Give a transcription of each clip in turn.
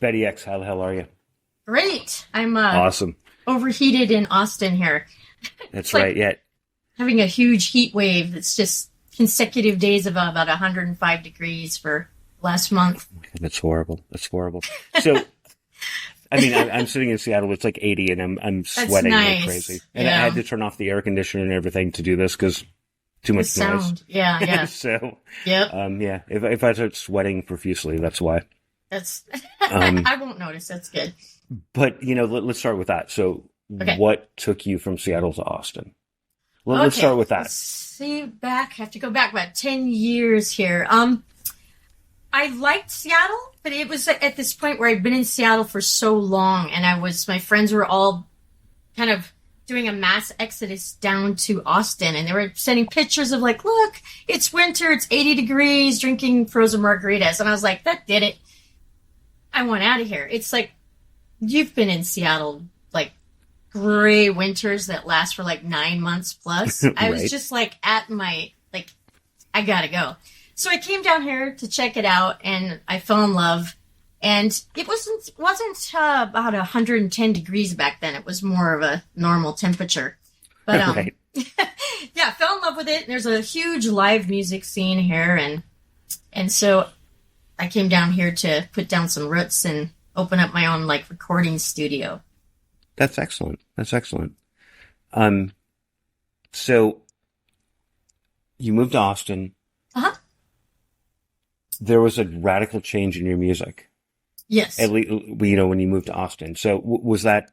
Betty X, how the hell are you? Great. I'm Awesome. overheated in Austin here. That's like right. Yeah. Having a huge heat wave that's just consecutive days of about 105 degrees for last month. That's horrible. That's horrible. So, I mean, I'm sitting in Seattle. It's like 80, and I'm sweating nice. like crazy. And Yeah. I had to turn off the air conditioner and everything to do this because too much The noise. sound. Yeah. So, Yep. yeah. If I start sweating profusely, that's why. That's I won't notice. That's good. But let's start with that. So, Okay. what took you from Seattle to Austin? Well, let's start with that. Let's see I have to go back about 10 years here. I liked Seattle, but it was at this point where I'd been in Seattle for so long, and my friends were all kind of doing a mass exodus down to Austin, and they were sending pictures of like, look, it's winter, it's 80 degrees, drinking frozen margaritas. And I was like, that did it. I want out of here. It's like, you've been in Seattle, like gray winters that last for like 9 months plus. I was Right. just like at my, like, I gotta go. So I came down here to check it out, and I fell in love. And it wasn't about 110 degrees back then. It was more of a normal temperature. But Right. yeah, fell in love with it. There's a huge live music scene here, and so I came down here to put down some roots and open up my own like recording studio. That's excellent. That's excellent. So you moved to Austin. Uh-huh. There was a radical change in your music, Yes. at least, when you moved to Austin. So was that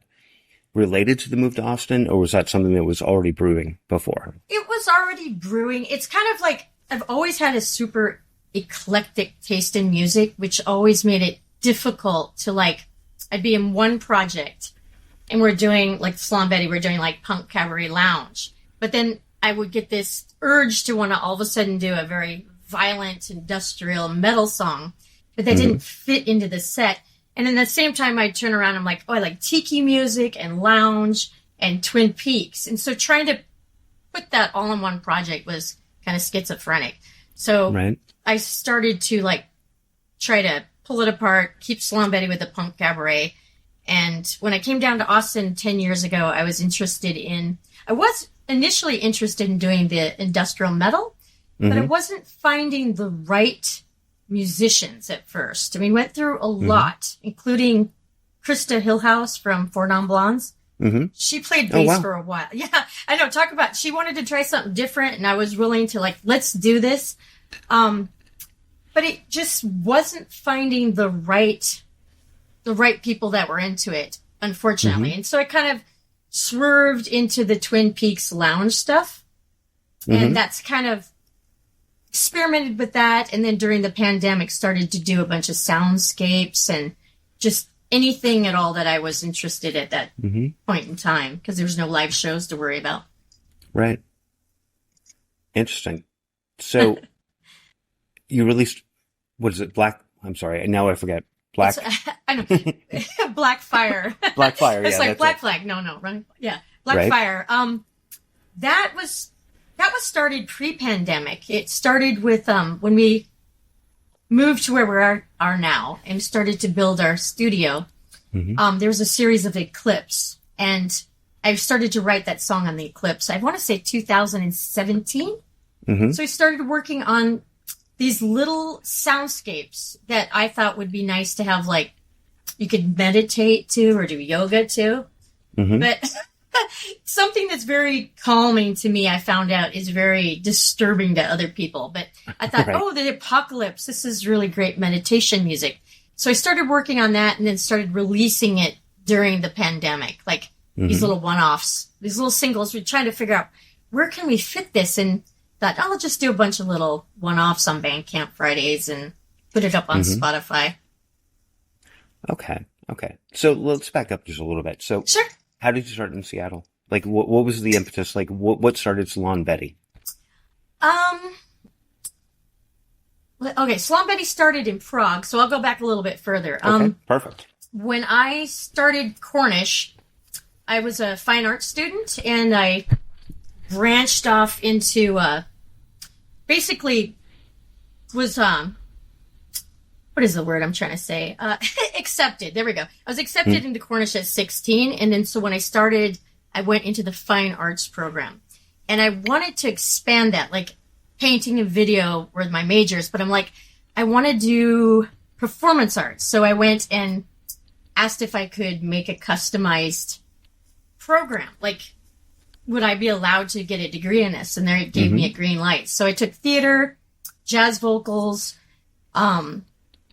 related to the move to Austin, or was that something that was already brewing before? It was already brewing. It's kind of like I've always had a super eclectic taste in music, which always made it difficult to like, I'd be in one project and we're doing like Slom Betty, we're doing like punk cabaret lounge. But then I would get this urge to want to all of a sudden do a very violent industrial metal song, but that didn't fit into the set. And then at the same time, I'd turn around and I'm like, oh, I like tiki music and lounge and Twin Peaks. And so trying to put that all in one project was kind of schizophrenic. So Right. I started to like try to pull it apart, keep Slom Betty with the punk cabaret. And when I came down to Austin 10 years ago, I was initially interested in doing the industrial metal, but I wasn't finding the right musicians at first. I mean, went through a lot, including Krista Hillhouse from Four Non Blondes. She played bass for a while. Yeah, I know. Talk about, she wanted to try something different, and I was willing to like, let's do this. But it just wasn't finding the right people that were into it, unfortunately. And so I kind of swerved into the Twin Peaks lounge stuff. And that's kind of experimented with that. And then during the pandemic started to do a bunch of soundscapes and just anything at all that I was interested at that point in time, because there was no live shows to worry about. Right. Interesting. So you released, what is it? I'm sorry. Now I forget. I know. Black Fire. Black Fire. It's Yeah, like that's Black it. Flag. No, running. Yeah. Black Right. Fire. That was started pre-pandemic. It started with, when we moved to where we are now and started to build our studio. There was a series of Eclipse, and I started to write that song on the Eclipse. I want to say 2017. So I started working on these little soundscapes that I thought would be nice to have, like, you could meditate to or do yoga to. But something that's very calming to me, I found out, is very disturbing to other people. But I thought, Right. oh, the apocalypse, this is really great meditation music. So I started working on that and then started releasing it during the pandemic, like these little one-offs, these little singles. We're trying to figure out, where can we fit this? And thought, I'll just do a bunch of little one-offs on Bandcamp Fridays and put it up on Spotify. Okay. So let's back up just a little bit. So Sure. how did you start in Seattle? Like, what was the impetus? Like, what started Slom Betty? Okay, Slom Betty started in Prague, so I'll go back a little bit further. Okay, perfect. When I started Cornish, I was a fine arts student, and I branched off into, basically was, what what is the word I'm trying to say? Accepted. There we go. I was accepted into Cornish at 16. And then so when I started, I went into the fine arts program. And I wanted to expand that, like painting and video were my majors. But I'm like, I want to do performance arts. So I went and asked if I could make a customized program. Like, would I be allowed to get a degree in this? And they gave me a green light. So I took theater, jazz vocals,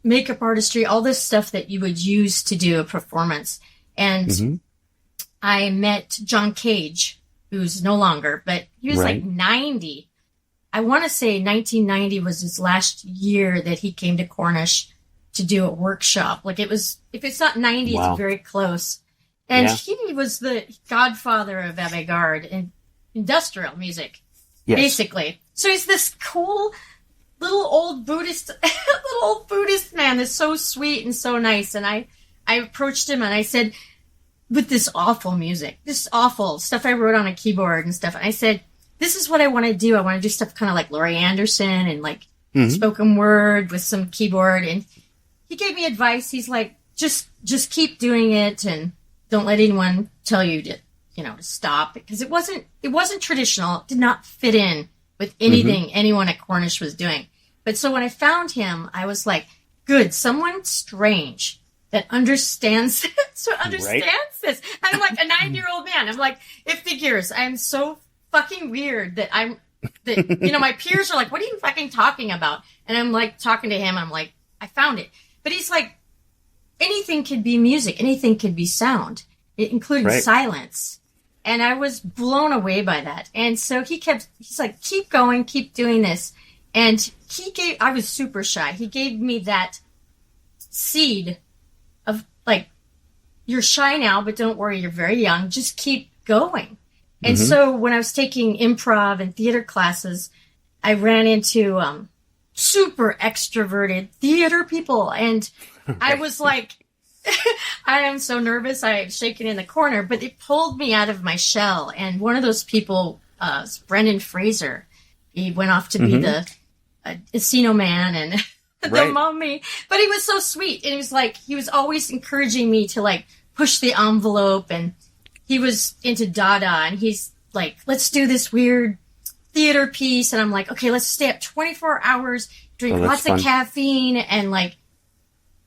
makeup artistry, all this stuff that you would use to do a performance. And I met John Cage, who's no longer, but he was like 90. I want to say 1990 was his last year that he came to Cornish to do a workshop. Like it was, if it's not 90, it's very close. And he was the godfather of avant-garde and industrial music, basically. So he's this cool little old Buddhist man that's so sweet and so nice. And I approached him and I said, with this awful music, this awful stuff I wrote on a keyboard and stuff. And I said, this is what I want to do. I want to do stuff kind of like Laurie Anderson and like spoken word with some keyboard. And he gave me advice. He's like, just keep doing it and don't let anyone tell you to, to stop, because it wasn't traditional. It did not fit in with anything anyone at Cornish was doing. But so when I found him, I was like, good, someone strange that understands this. I'm like a 9-year-old man. I'm like, it figures. I'm so fucking weird that my peers are like, what are you fucking talking about? And I'm like talking to him. I'm like, I found it. But he's like, anything could be music. Anything could be sound, including silence. And I was blown away by that. And so he's like, keep going, keep doing this. And I was super shy. He gave me that seed of like, you're shy now, but don't worry, you're very young. Just keep going. And so when I was taking improv and theater classes, I ran into super extroverted theater people. And I was like, I am so nervous. I'm shaking in the corner, but it pulled me out of my shell. And one of those people is Brendan Fraser. He went off to be the Encino Man and the Mummy, but he was so sweet. And he was always encouraging me to like push the envelope, and he was into Dada, and he's like, let's do this weird theater piece. And I'm like, okay, let's stay up 24 hours, drink lots of caffeine and like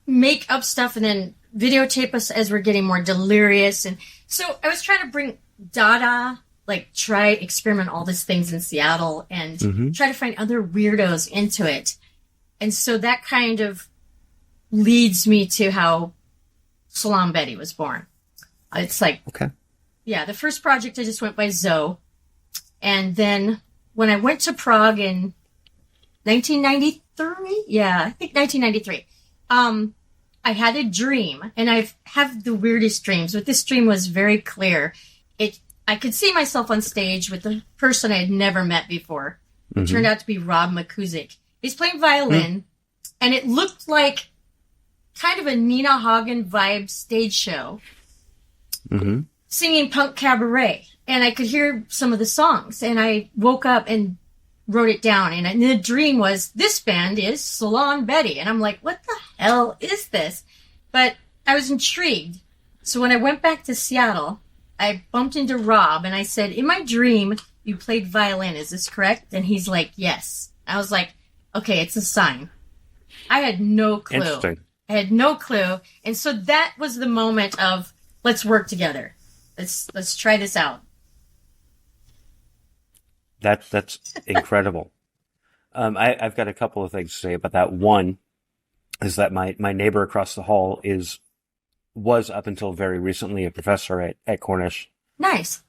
make up stuff and then videotape us as we're getting more delirious. And so I was trying to bring Dada, like experiment all these things in Seattle and try to find other weirdos into it. And so that kind of leads me to how Salon Betty was born. It's like, the first project I just went by Zoe. And then when I went to Prague in 1993, I think 1993, I had a dream, and I have the weirdest dreams, but this dream was very clear. I could see myself on stage with a person I had never met before. It turned out to be Rob McCusick. He's playing violin, and it looked like kind of a Nina Hagen vibe stage show, singing punk cabaret. And I could hear some of the songs, and I woke up and wrote it down. And the dream was, this band is Salon Betty. And I'm like, what the hell is this? But I was intrigued. So when I went back to Seattle, I bumped into Rob, and I said, in my dream, you played violin. Is this correct? And he's like, yes. I was like, okay, it's a sign. I had no clue. Interesting. I had no clue. And so that was the moment of, let's work together. Let's try this out. That's incredible. I've got a couple of things to say about that. One is that my neighbor across the hall was up until very recently a professor at Cornish. Nice.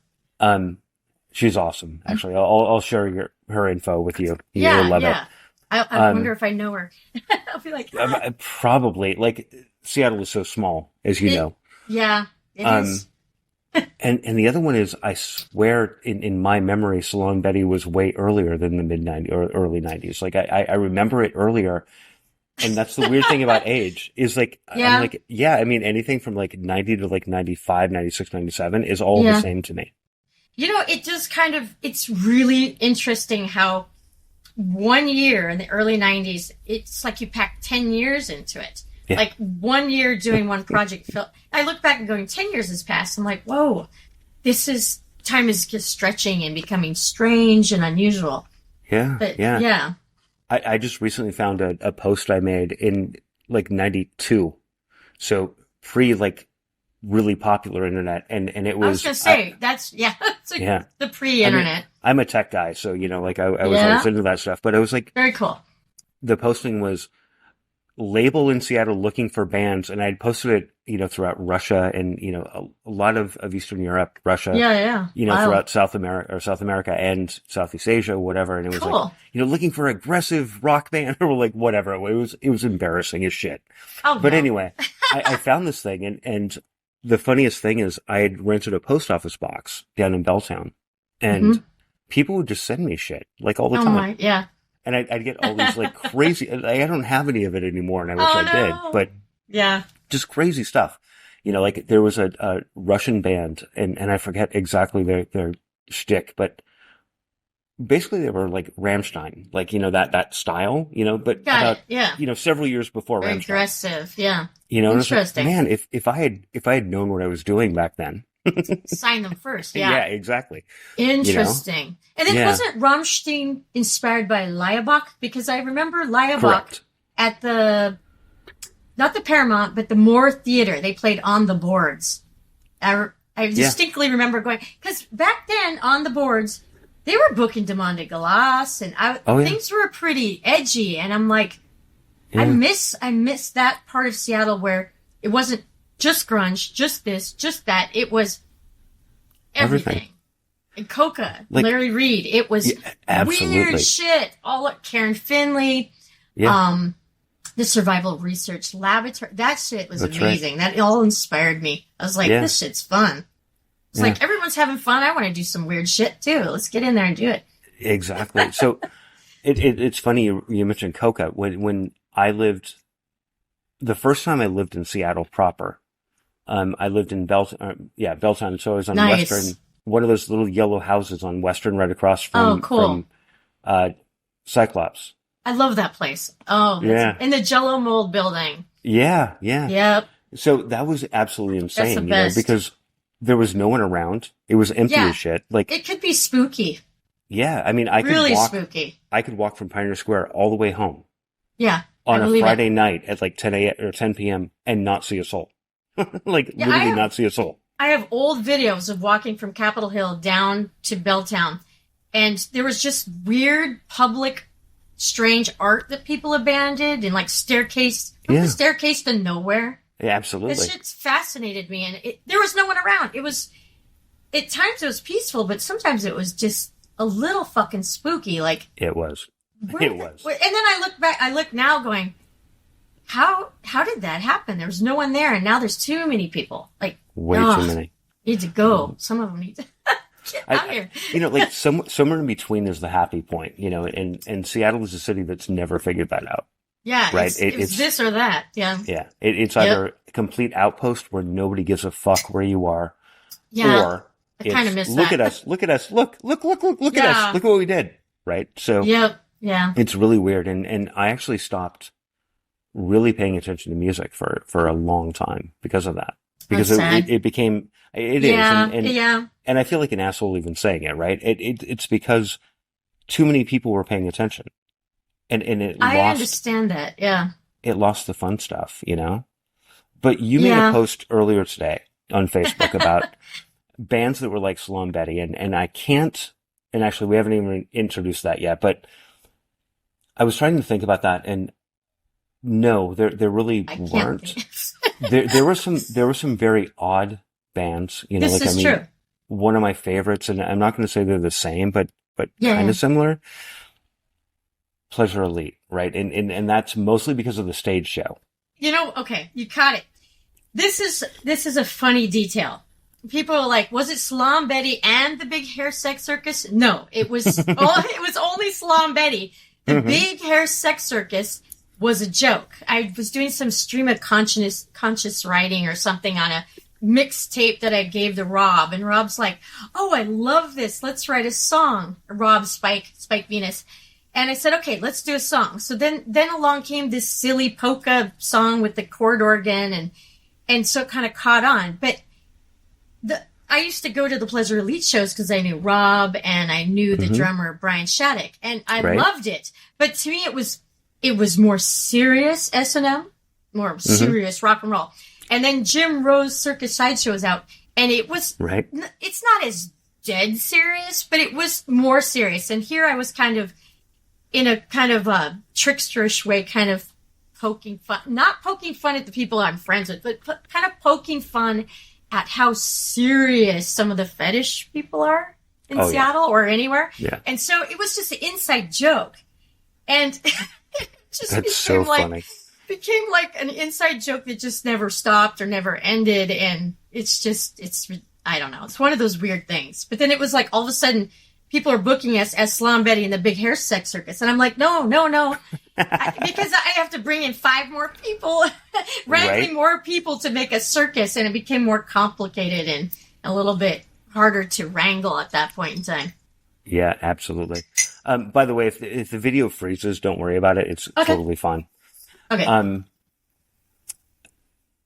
She's awesome. Actually, I'll share her info with you. You'll love it. I wonder if I know her. I'll be like, probably. Like, Seattle is so small, as you know. Yeah, it is. And the other one is, I swear in my memory, Salon Betty was way earlier than the mid-90s or early 90s. Like, I remember it earlier. And that's the weird thing about age is like, I'm like, I mean, anything from like 90 to like 95, 96, 97 is all the same to me. It just it's really interesting how 1 year in the early 90s, it's like you packed 10 years into it. Yeah. Like 1 year doing one project. I look back and going, 10 years has passed. I'm like, whoa, time is just stretching and becoming strange and unusual. Yeah. But, yeah. Yeah. I just recently found a post I made in like 92. So pre like really popular internet. And it was, I was going to say, that's the pre-internet. I mean, I'm a tech guy. So, like I was always into that stuff, but it was like, very cool. The posting was label in Seattle looking for bands. And I'd posted it, throughout Russia and, a lot of Eastern Europe, Russia, throughout South America and Southeast Asia, whatever. And it was cool. Like, looking for aggressive rock band or like whatever. It was embarrassing as shit. Oh, but anyway, I found this thing and the funniest thing is I had rented a post office box down in Belltown and people would just send me shit like all the time. Yeah. And I'd get all these like crazy, I don't have any of it anymore and I wish I did, but yeah, just crazy stuff. Like there was a Russian band and I forget exactly their shtick, but basically they were like Rammstein, like, that style, but several years before very Rammstein. Aggressive. Yeah. Interesting. Like, man, if I had known what I was doing back then. Sign them first. Yeah. Yeah, exactly. Interesting. And then wasn't Rammstein inspired by Laibach? Because I remember Laibach at not the Paramount, but the Moore Theater. They played On the Boards. I distinctly remember going, because back then On the Boards, they were booking Demande de Glace and things were pretty edgy. And I'm like, I miss that part of Seattle where it wasn't just grunge, just this, just that. It was everything. And Coca, like, Larry Reed. It was weird shit. All Karen Finley. Yeah. The Survival Research Laboratory. That shit was amazing. Right. That all inspired me. I was like, this shit's fun. It's like everyone's having fun. I want to do some weird shit too. Let's get in there and do it. Exactly. So it's funny you mentioned Coca. When I lived, the first time I lived in Seattle proper, I lived in Belltown. So I was on Western, one of those little yellow houses on Western right across from Cyclops. I love that place. Oh, yeah. In the Jell-O mold building. Yeah. Yep. So that was absolutely insane, because there was no one around. It was empty as shit. Like, it could be spooky. Yeah. I mean, I could walk from Pioneer Square all the way home. Yeah. On a Friday night at like 10 a.m. or 10 p.m. and not see a soul. Literally not see a soul. I have old videos of walking from Capitol Hill down to Belltown, and there was just weird public strange art that people abandoned and like staircase to nowhere. Yeah, absolutely. This shit's fascinated me, and there was no one around. It was, at times it was peaceful, but sometimes it was just a little fucking spooky. Like it was. And then I look now going, how did that happen? There was no one there, and now there's too many people. Like way too many. Need to go. Some of them need to get out here. Like somewhere in between is the happy point. And Seattle is a city that's never figured that out. Yeah, right. It's this or that. Yeah. Yeah. It's either a complete outpost where nobody gives a fuck where you are. Yeah. Or I kind of miss that. Look at us. Look at us. Look at us. Look what we did. Right. So. Yep. Yeah. It's really weird. And I actually stopped really paying attention to music for a long time because of that. Because it became, it is. And I feel like an asshole even saying it, right? It's because too many people were paying attention. And I understand that, yeah. It lost the fun stuff, But you made a post earlier today on Facebook about bands that were like Sloan Betty, and I can't, and actually we haven't even introduced that yet, but I was trying to think about that, and no, there really weren't. there were some very odd bands, This is true. One of my favorites, and I'm not going to say they're the same, but kind of similar. Pleasure Elite, right? And that's mostly because of the stage show. Okay, you caught it. This is a funny detail. People are like, was it Sloan Betty and the Big Hair Sex Circus? No, it was only Sloan Betty. The Big Hair Sex Circus was a joke. I was doing some stream of conscious writing or something on a mixtape that I gave to Rob, and Rob's like, "Oh, I love this. Let's write a song." Rob Spike Venus. And I said, okay, let's do a song. So then along came this silly polka song with the chord organ, and so it kind of caught on. But I used to go to the Pleasure Elite shows because I knew Rob and I knew the drummer Brian Shattuck, and I loved it. But to me, it was more serious S&M, more serious rock and roll. And then Jim Rose Circus Sideshow was out, and it was it's not as dead serious, but it was more serious. And here I was kind of in a kind of a tricksterish way, kind of not poking fun at the people I'm friends with, but kind of poking fun at how serious some of the fetish people are in Seattle or anywhere. Yeah. And so it was just an inside joke. And it just became like an inside joke that just never stopped or never ended. And it's I don't know. It's one of those weird things. But then it was like all of a sudden people are booking us as Slam Betty in the Big Hair Sex Circus. And I'm like, no. Because I have to bring in 5 more people, randomly more people to make a circus. And it became more complicated and a little bit harder to wrangle at that point in time. Yeah, absolutely. By the way, if the video freezes, don't worry about it. It's totally fine. Okay.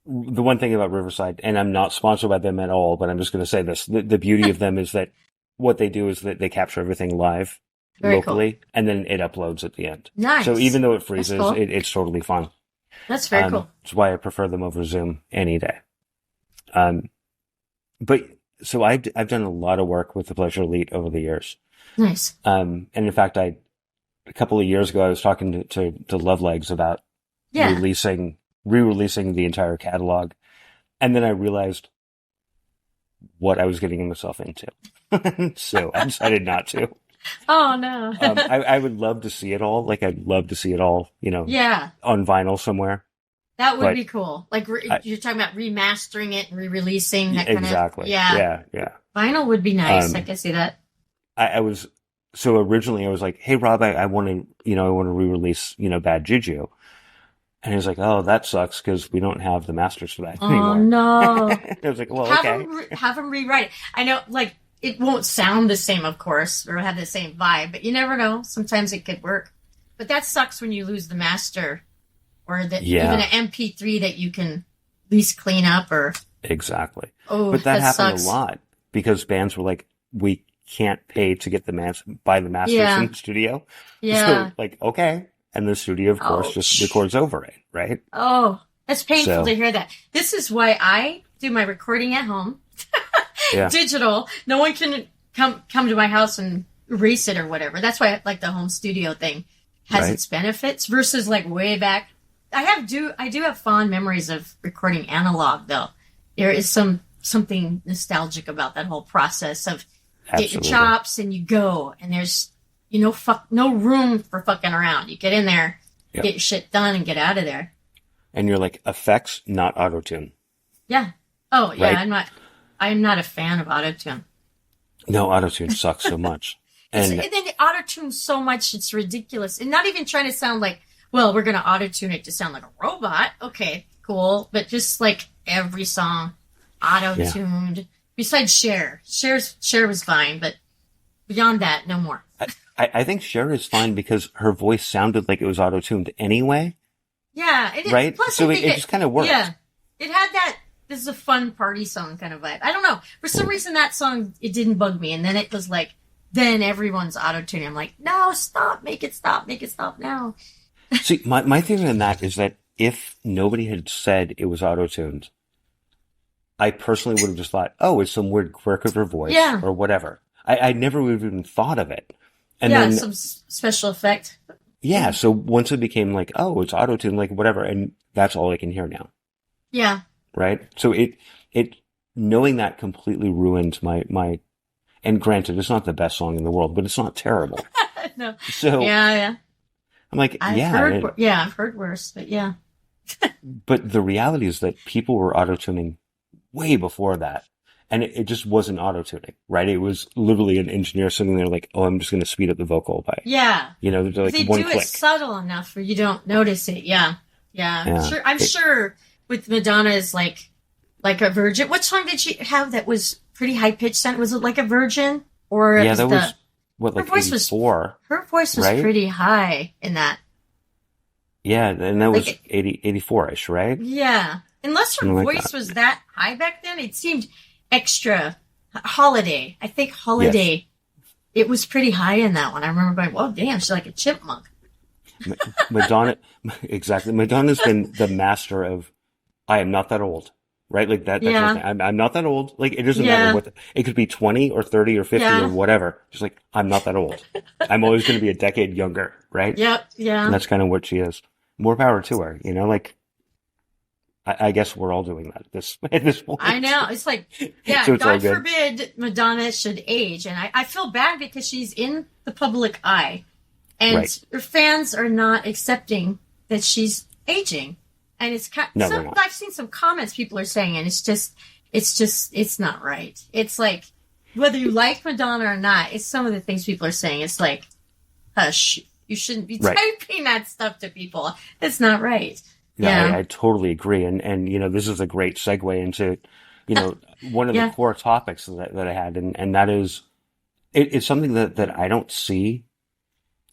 The one thing about Riverside, and I'm not sponsored by them at all, but I'm just going to say this. The beauty of them is that what they do is that they capture everything live. Very locally, cool. And then it uploads at the end. Nice. So even though it freezes, cool. It's totally fine. That's very cool. That's why I prefer them over Zoom any day. But so I've done a lot of work with the Pleasure Elite over the years. Nice. And in fact, a couple of years ago, I was talking to Lovelegs about re-releasing the entire catalog, and then I realized what I was getting myself into. So I decided not to. Oh no! I would love to see it all. Like I'd love to see it all. On vinyl somewhere. That would be cool. Like you're talking about remastering it and re-releasing that kind of. Exactly. Yeah. Vinyl would be nice. I can see that. So originally I was like, "Hey Rob, I want to re-release Bad Juju," and he was like, "Oh, that sucks because we don't have the masters for that anymore." Oh no! I was like, "Well, have them rewrite it." I know, like. It won't sound the same, of course, or have the same vibe, but you never know. Sometimes it could work. But that sucks when you lose the master or even an MP3 that you can at least clean up or... Exactly. Oh, but that happened a lot because bands were like, we can't pay to get buy the masters in the studio. Yeah. So okay. And the studio, of course, just records over it, right? Oh, that's painful to hear that. This is why I do my recording at home. Digital. No one can come to my house and erase it or whatever. That's why like the home studio thing has its benefits versus like way back. I do have fond memories of recording analog though. There is something nostalgic about that whole process of get your chops and you go and there's no room for fucking around. You get in there, get your shit done and get out of there. And you're like effects, not Autotune. Yeah. Oh yeah, right? I'm not a fan of Autotune. No, Autotune sucks so much. And then Autotune so much, it's ridiculous. And not even trying to sound like, well, we're going to Autotune it to sound like a robot. Okay, cool. But just like every song, Autotuned. Yeah. Besides Cher. Cher was fine, but beyond that, no more. I think Cher is fine because her voice sounded like it was Autotuned anyway. Yeah. Right? Plus, so it just kind of worked. Yeah. It had that. This is a fun party song kind of vibe. I don't know. For some reason, that song, it didn't bug me. And then it was like, then everyone's auto-tuning. I'm like, no, stop. Make it stop now. See, my theory on that is that if nobody had said it was auto-tuned, I personally would have just thought, oh, it's some weird quirk of her voice or whatever. I never would have even thought of it. And then some special effect. Yeah. So once it became like, oh, it's auto-tuned, like whatever. And that's all I can hear now. Yeah. Right. So it knowing that completely ruined my, and granted, it's not the best song in the world, but it's not terrible. No. So yeah. I'm like, I've heard worse, but yeah. But the reality is that people were auto-tuning way before that. And it just wasn't auto-tuning, right? It was literally an engineer sitting there like, oh, I'm just going to speed up the vocal by, they're like they one do click. It subtle enough where you don't notice it. Yeah. I'm sure with Madonna is like a virgin. What song did she have that was pretty high pitched? Was it like a virgin or what, Her like voice 84, her voice was right? pretty high in that. Yeah, and that was Like, 80, 84-ish, right? yeah. Unless her Something like voice that. was that high back then, it seemed extra. Holiday. I think Yes. Holiday, it was pretty high in that one. I remember going, well, damn, she's like a chipmunk. Madonna, exactly. Madonna's been the master of, I am not that old, right? Like that kind of Yeah. thing. I'm not that old. Like, it doesn't Yeah. matter what, it could be 20 or 30 or 50 Yeah. or whatever. Just like, I'm not that old. I'm always going to be a decade younger, right? Yep. Yeah. And that's kind of what she is. More power to her, you know, like, I guess we're all doing that at this point. I know. It's like, yeah, So it's all God good. forbid Madonna should age. And I feel bad because she's in the public eye. And Right. her fans are not accepting that she's aging. And it's No, they're not. I've seen some comments people are saying, and it's not right. It's like, whether you like Madonna or not, it's some of the things people are saying. It's like, hush, you shouldn't be Right. typing that stuff to people. It's not right. No, Yeah. I totally agree. And, you know, this is a great segue into, you know, one of Yeah. the core topics that I had. And that is, it's something that I don't see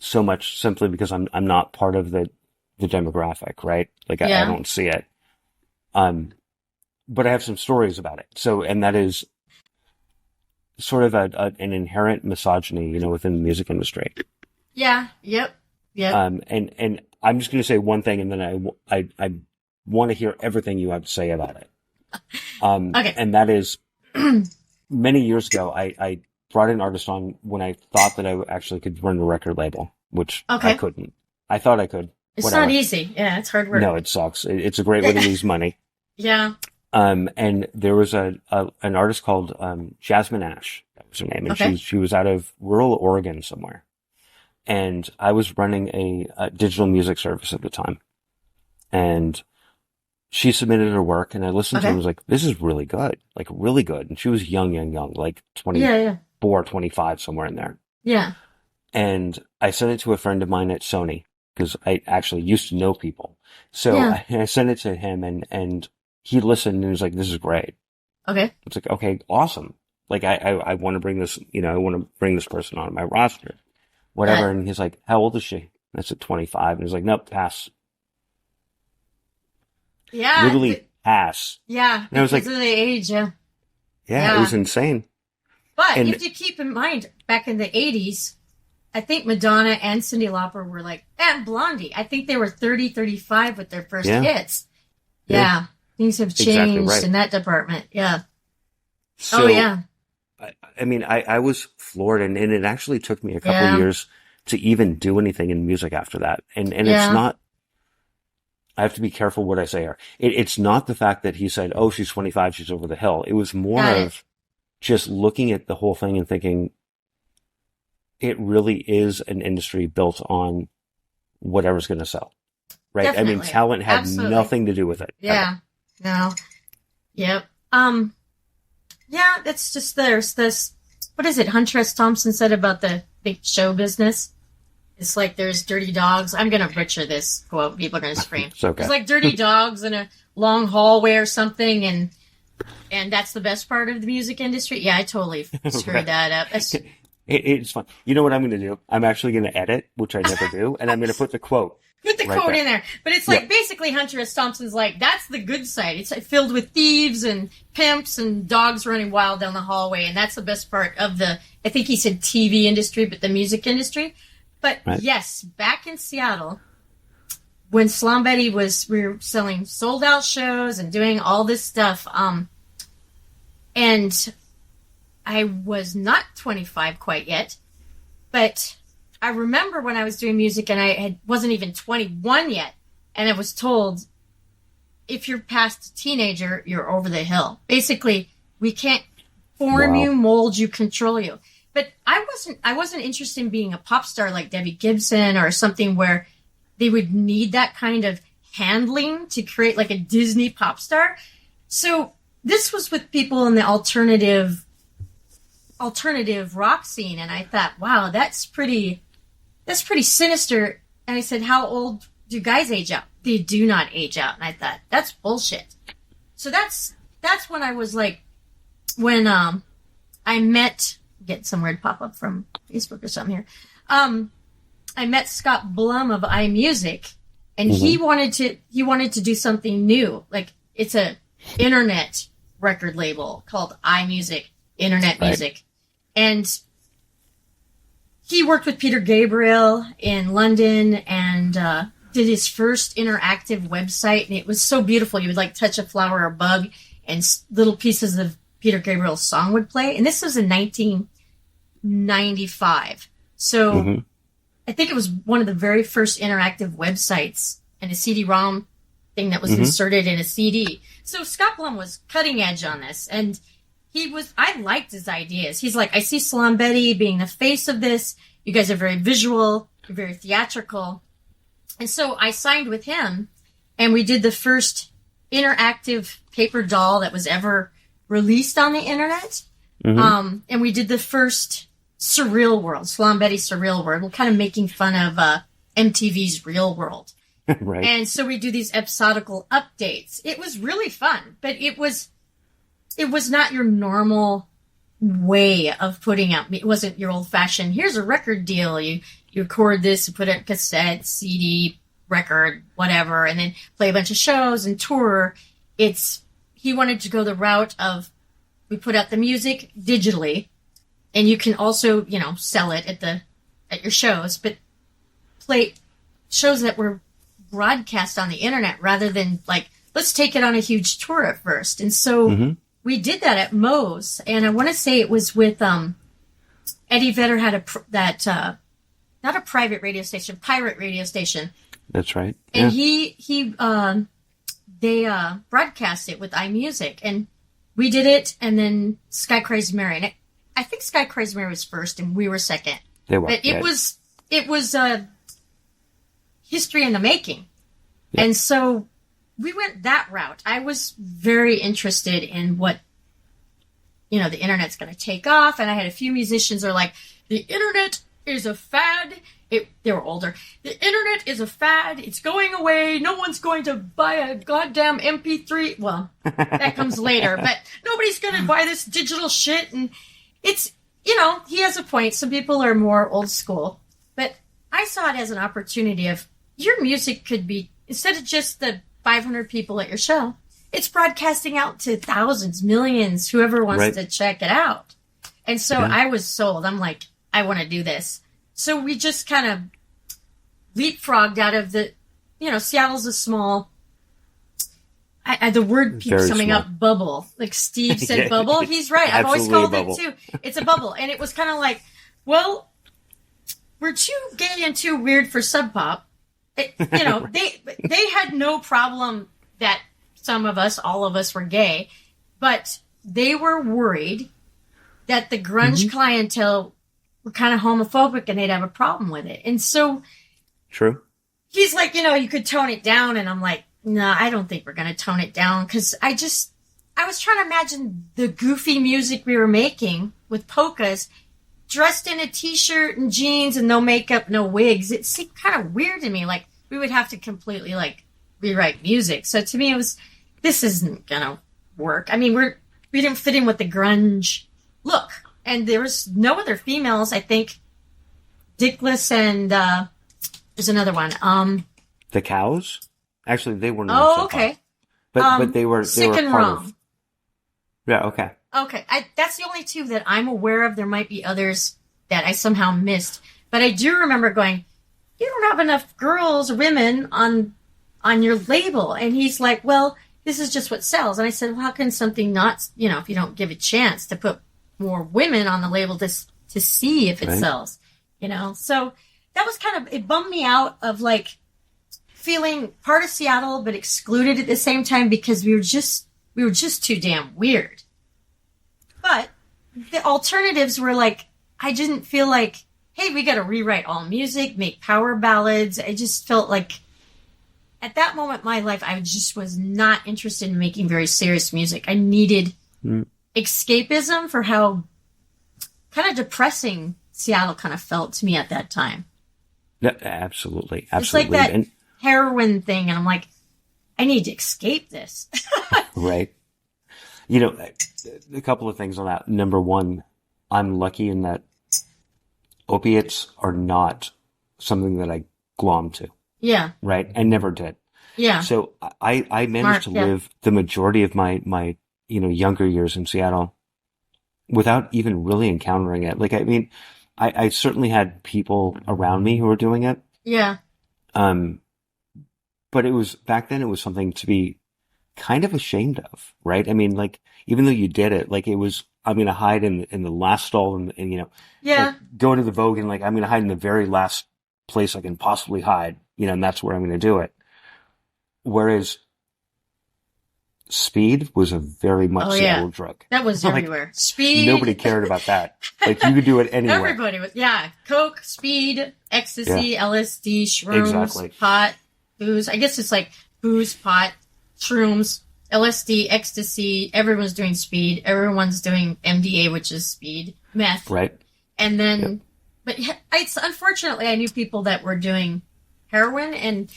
so much simply because I'm not part of the demographic, right? Like I Yeah. don't see it. But I have some stories about it. So, and that is sort of an inherent misogyny, you know, within the music industry. Yeah. Yep. Yep. And I'm just going to say one thing, and then I want to hear everything you have to say about it. Okay. And that is, many years ago, I brought an artist on when I thought that I actually could run a record label, which I Okay. couldn't. I thought I could. It's Whatever. not easy. Yeah, it's hard work. No, it sucks. It's a great way to lose money. Yeah. And there was an artist called Jasmine Ash. That was her name, and Okay. she was out of rural Oregon somewhere. And I was running a digital music service at the time. And she submitted her work, and I listened to it Okay. and was like, this is really good. Like, really good. And she was young, like 24, Yeah. Yeah. 25, somewhere in there. Yeah. And I sent it to a friend of mine at Sony, because I actually used to know people. So Yeah. I sent it to him, and he listened and was like, this is great. Okay. It's like, okay, awesome. Like, I want to bring this, you know, I want to bring this person on my roster. Whatever. Yeah. And he's like, how old is she? And I said 25. And he's like, nope, pass. Yeah. Literally pass. Yeah. And I was Because like- of the age. Yeah. Yeah, Yeah. it was insane. But And- you have to keep in mind, back in the 80s, I think Madonna and Cyndi Lauper were like, and Blondie. I think they were 30, 35 with their first Yeah. hits. Yeah. Yeah. Things have changed Exactly right. in that department. Yeah. So, Oh, yeah. I mean, I was floored, and it actually took me a couple Yeah. years to even do anything in music after that. And Yeah. it's not, I have to be careful what I say here. It's not the fact that he said, oh, she's 25, she's over the hill. It was more Got it. of just looking at the whole thing and thinking, it really is an industry built on whatever's going to sell. Right? I mean, Definitely. talent had Absolutely. nothing to do with it. Yeah. No. Yep. Yeah, that's just there's this. What is it? Huntress Thompson said about the big show business. It's like there's dirty dogs. I'm gonna butcher this quote. People are gonna scream. It's okay. There's like dirty dogs in a long hallway or something, and that's the best part of the music industry. Yeah, I totally screwed Right. that up. That's, It's fun. You know what I'm going to do? I'm actually going to edit, which I never do, and I'm going to put the quote. put the Right quote there. in there. But it's like Yeah. basically Huntress Thompson's like, that's the good side. It's filled with thieves and pimps and dogs running wild down the hallway. And that's the best part of the, I think he said TV industry, but the music industry. But Right. yes, back in Seattle, when Slum Betty we were selling sold out shows and doing all this stuff. And I was not 25 quite yet, but I remember when I was doing music and wasn't even 21 yet, and I was told, if you're past a teenager, you're over the hill. Basically, we can't form Wow. you, mold you, control you. But I wasn't interested in being a pop star like Debbie Gibson or something where they would need that kind of handling to create like a Disney pop star. So this was with people in the alternative rock scene, and I thought, wow, that's pretty sinister. And I said, how old do guys age out? They do not age out. And I thought, that's bullshit. So that's when I was like, when I met get some weird pop-up from Facebook or something here. I met Scott Blum of iMusic, and he wanted to do something new. Like, it's a internet record label called iMusic, Internet Music. And he worked with Peter Gabriel in London and did his first interactive website, and it was so beautiful. You would like touch a flower or bug, and little pieces of Peter Gabriel's song would play. And this was in 1995. So I think it was one of the very first interactive websites, and a CD-ROM thing that was inserted in a CD. So Scott Blum was cutting edge on this, and I liked his ideas. He's like, I see Salon Betty being the face of this. You guys are very visual. You're very theatrical. And so I signed with him, and we did the first interactive paper doll that was ever released on the internet. And we did the first Surreal World, Salon Betty Surreal World. We're kind of making fun of MTV's Real World. Right. And so we do these episodical updates. It was really fun, but it was not your normal way of putting out. It wasn't your old fashioned, here's a record deal. You record this and put it in cassette, CD, record, whatever, and then play a bunch of shows and tour. He wanted to go the route of, we put out the music digitally, and you can also, sell it at your shows, but play shows that were broadcast on the internet rather than like, let's take it on a huge tour at first. And so we did that at Moe's, and I want to say it was with Eddie Vedder had not a private radio station, pirate radio station. That's right. And they broadcast it with iMusic, and we did it, and then Sky Crazy Mary. And I think Sky Crazy Mary was first, and we were second. They were. But it was history in the making. Yeah. And so we went that route. I was very interested in what, the internet's going to take off. And I had a few musicians who are like, the internet is a fad. They were older. The internet is a fad. It's going away. No one's going to buy a goddamn MP3. Well, that comes later. But nobody's going to buy this digital shit. And it's, he has a point. Some people are more old school. But I saw it as an opportunity of, your music could be, instead of just the 500 people at your show, it's broadcasting out to thousands, millions, whoever wants to check it out. And so I was sold. I'm like, I want to do this. So we just kind of leapfrogged out of the, Seattle's a small, the word keeps coming up, bubble. Like Steve said, bubble. He's right. I've always called it too. It's a bubble. And it was kind of like, well, we're too gay and too weird for Sub Pop. They had no problem that some of us, all of us were gay, but they were worried that the grunge clientele were kind of homophobic and they'd have a problem with it. And so true. He's like, you could tone it down. And I'm like, no, I don't think we're going to tone it down. Cause I was trying to imagine the goofy music we were making with polkas, dressed in a t-shirt and jeans and no makeup, no wigs. It seemed kind of weird to me. Like, we would have to completely rewrite music. So to me, this isn't gonna work. I mean, we didn't fit in with the grunge look, and there was no other females. I think Dickless and there's another one. The Cows. Actually, they were not. Oh, okay. But they were Sick and part Wrong. of. Yeah. Okay. Okay, that's the only two that I'm aware of. There might be others that I somehow missed, but I do remember going, you don't have enough girls or women on your label. And he's like, well, this is just what sells. And I said, well, how can something not, if you don't give a chance to put more women on the label to see if it sells, So that was it bummed me out of feeling part of Seattle, but excluded at the same time because we were just too damn weird. But the alternatives were I didn't feel like, hey, we got to rewrite all music, make power ballads. I just felt like at that moment in my life, I just was not interested in making very serious music. I needed escapism for how kind of depressing Seattle kind of felt to me at that time. Yeah, absolutely. It's like that heroin thing. And I'm like, I need to escape this. Right. A couple of things on that. Number one, I'm lucky in that opiates are not something that I glom to. Yeah. Right. I never did. Yeah. So I managed to live the majority of my, younger years in Seattle without even really encountering it. Like, I mean, I certainly had people around me who were doing it. Yeah. But back then it was something to be kind of ashamed of, right? I mean, like, even though you did it, like, I'm going to hide in the last stall and like, go into the Vogue and, like, I'm going to hide in the very last place I can possibly hide, and that's where I'm going to do it. Whereas speed was a very much Seattle drug. That was everywhere. Like, speed. Nobody cared about that. Like, you could do it anywhere. Everybody was, Coke, speed, ecstasy, LSD, shrooms, pot, booze. I guess it's like booze, pot, shrooms, LSD, ecstasy. Everyone's doing speed. Everyone's doing MDA, which is speed, meth. Right. And then, but unfortunately, I knew people that were doing heroin and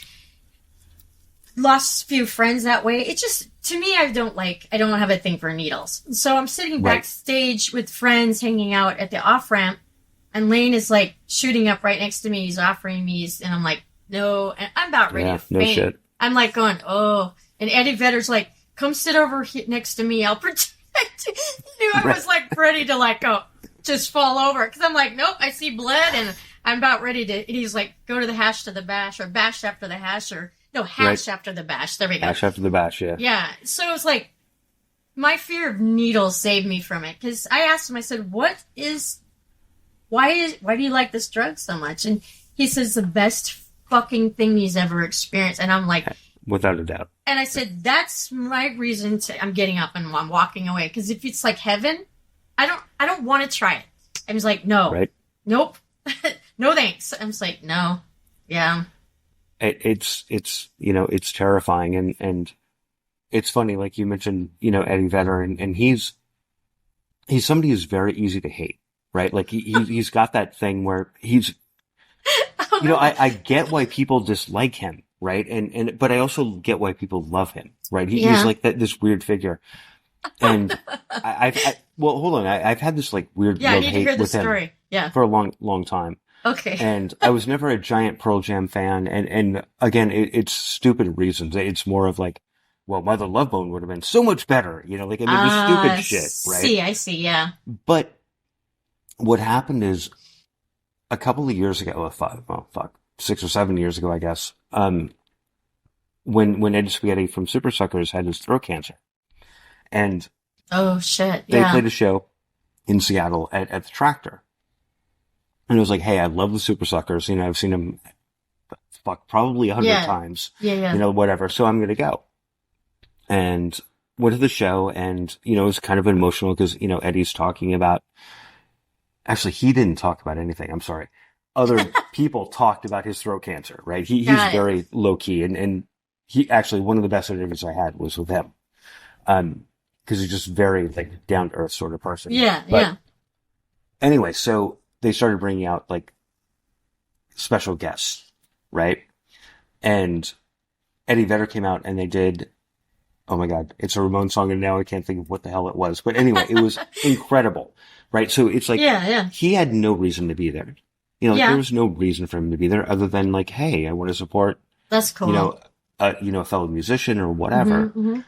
lost a few friends that way. It just, to me, I don't have a thing for needles. So I'm sitting backstage with friends hanging out at the off ramp, and Lane is like shooting up right next to me. He's offering me, and I'm like, no. And I'm about ready to faint. No shit. I'm like going, oh. And Eddie Vedder's like, come sit over here next to me. I'll protect you. He knew I was like ready to like go, just fall over. Cause I'm like, nope, I see blood and I'm about ready to, and he's like, go to the hash to the bash, or bash after the hash, or no, hash after the bash. There we go. Hash after the bash, yeah. Yeah. So it's like, my fear of needles saved me from it. Cause I asked him, I said, why do you like this drug so much? And he says the best fucking thing he's ever experienced. And I'm like, without a doubt. And I said, that's my reason I'm getting up and I'm walking away. Cause if it's like heaven, I don't want to try it. I was like, no, nope, no thanks. I was like, no, yeah. It's terrifying. And it's funny, like you mentioned, Eddie Vedder, and he's somebody who's very easy to hate, right? Like he's got that thing where I get why people dislike him, right? But I also get why people love him, right? He's like this weird figure. And well, hold on. I've had this like weird love-hate with him for a long, long time. Okay. And I was never a giant Pearl Jam fan. And again, it's stupid reasons. It's more of like, well, Mother Love Bone would have been so much better, like, I mean, the stupid shit, right? I see, yeah. But what happened is a couple of years ago, 6 or 7 years ago, I guess, when Eddie Spaghetti from Super Suckers had his throat cancer. And oh shit! They played a show in Seattle at the Tractor, and it was like, "Hey, I love the Super Suckers. I've seen them, probably 100 times. Whatever. So I'm gonna go." And went to the show, and it was kind of emotional because Eddie's talking about. Actually, he didn't talk about anything. I'm sorry. Other people talked about his throat cancer. Right? He's very low key, and he actually one of the best interviews I had was with him. Because he's just very like down to earth sort of person. But anyway, so they started bringing out like special guests, right? And Eddie Vedder came out and they did, oh my God, it's a Ramones song and now I can't think of what the hell it was. But anyway, it was incredible, right? So it's like, he had no reason to be there. There was no reason for him to be there other than like, hey, I want to support, that's cool. A fellow musician or whatever. Mm-hmm.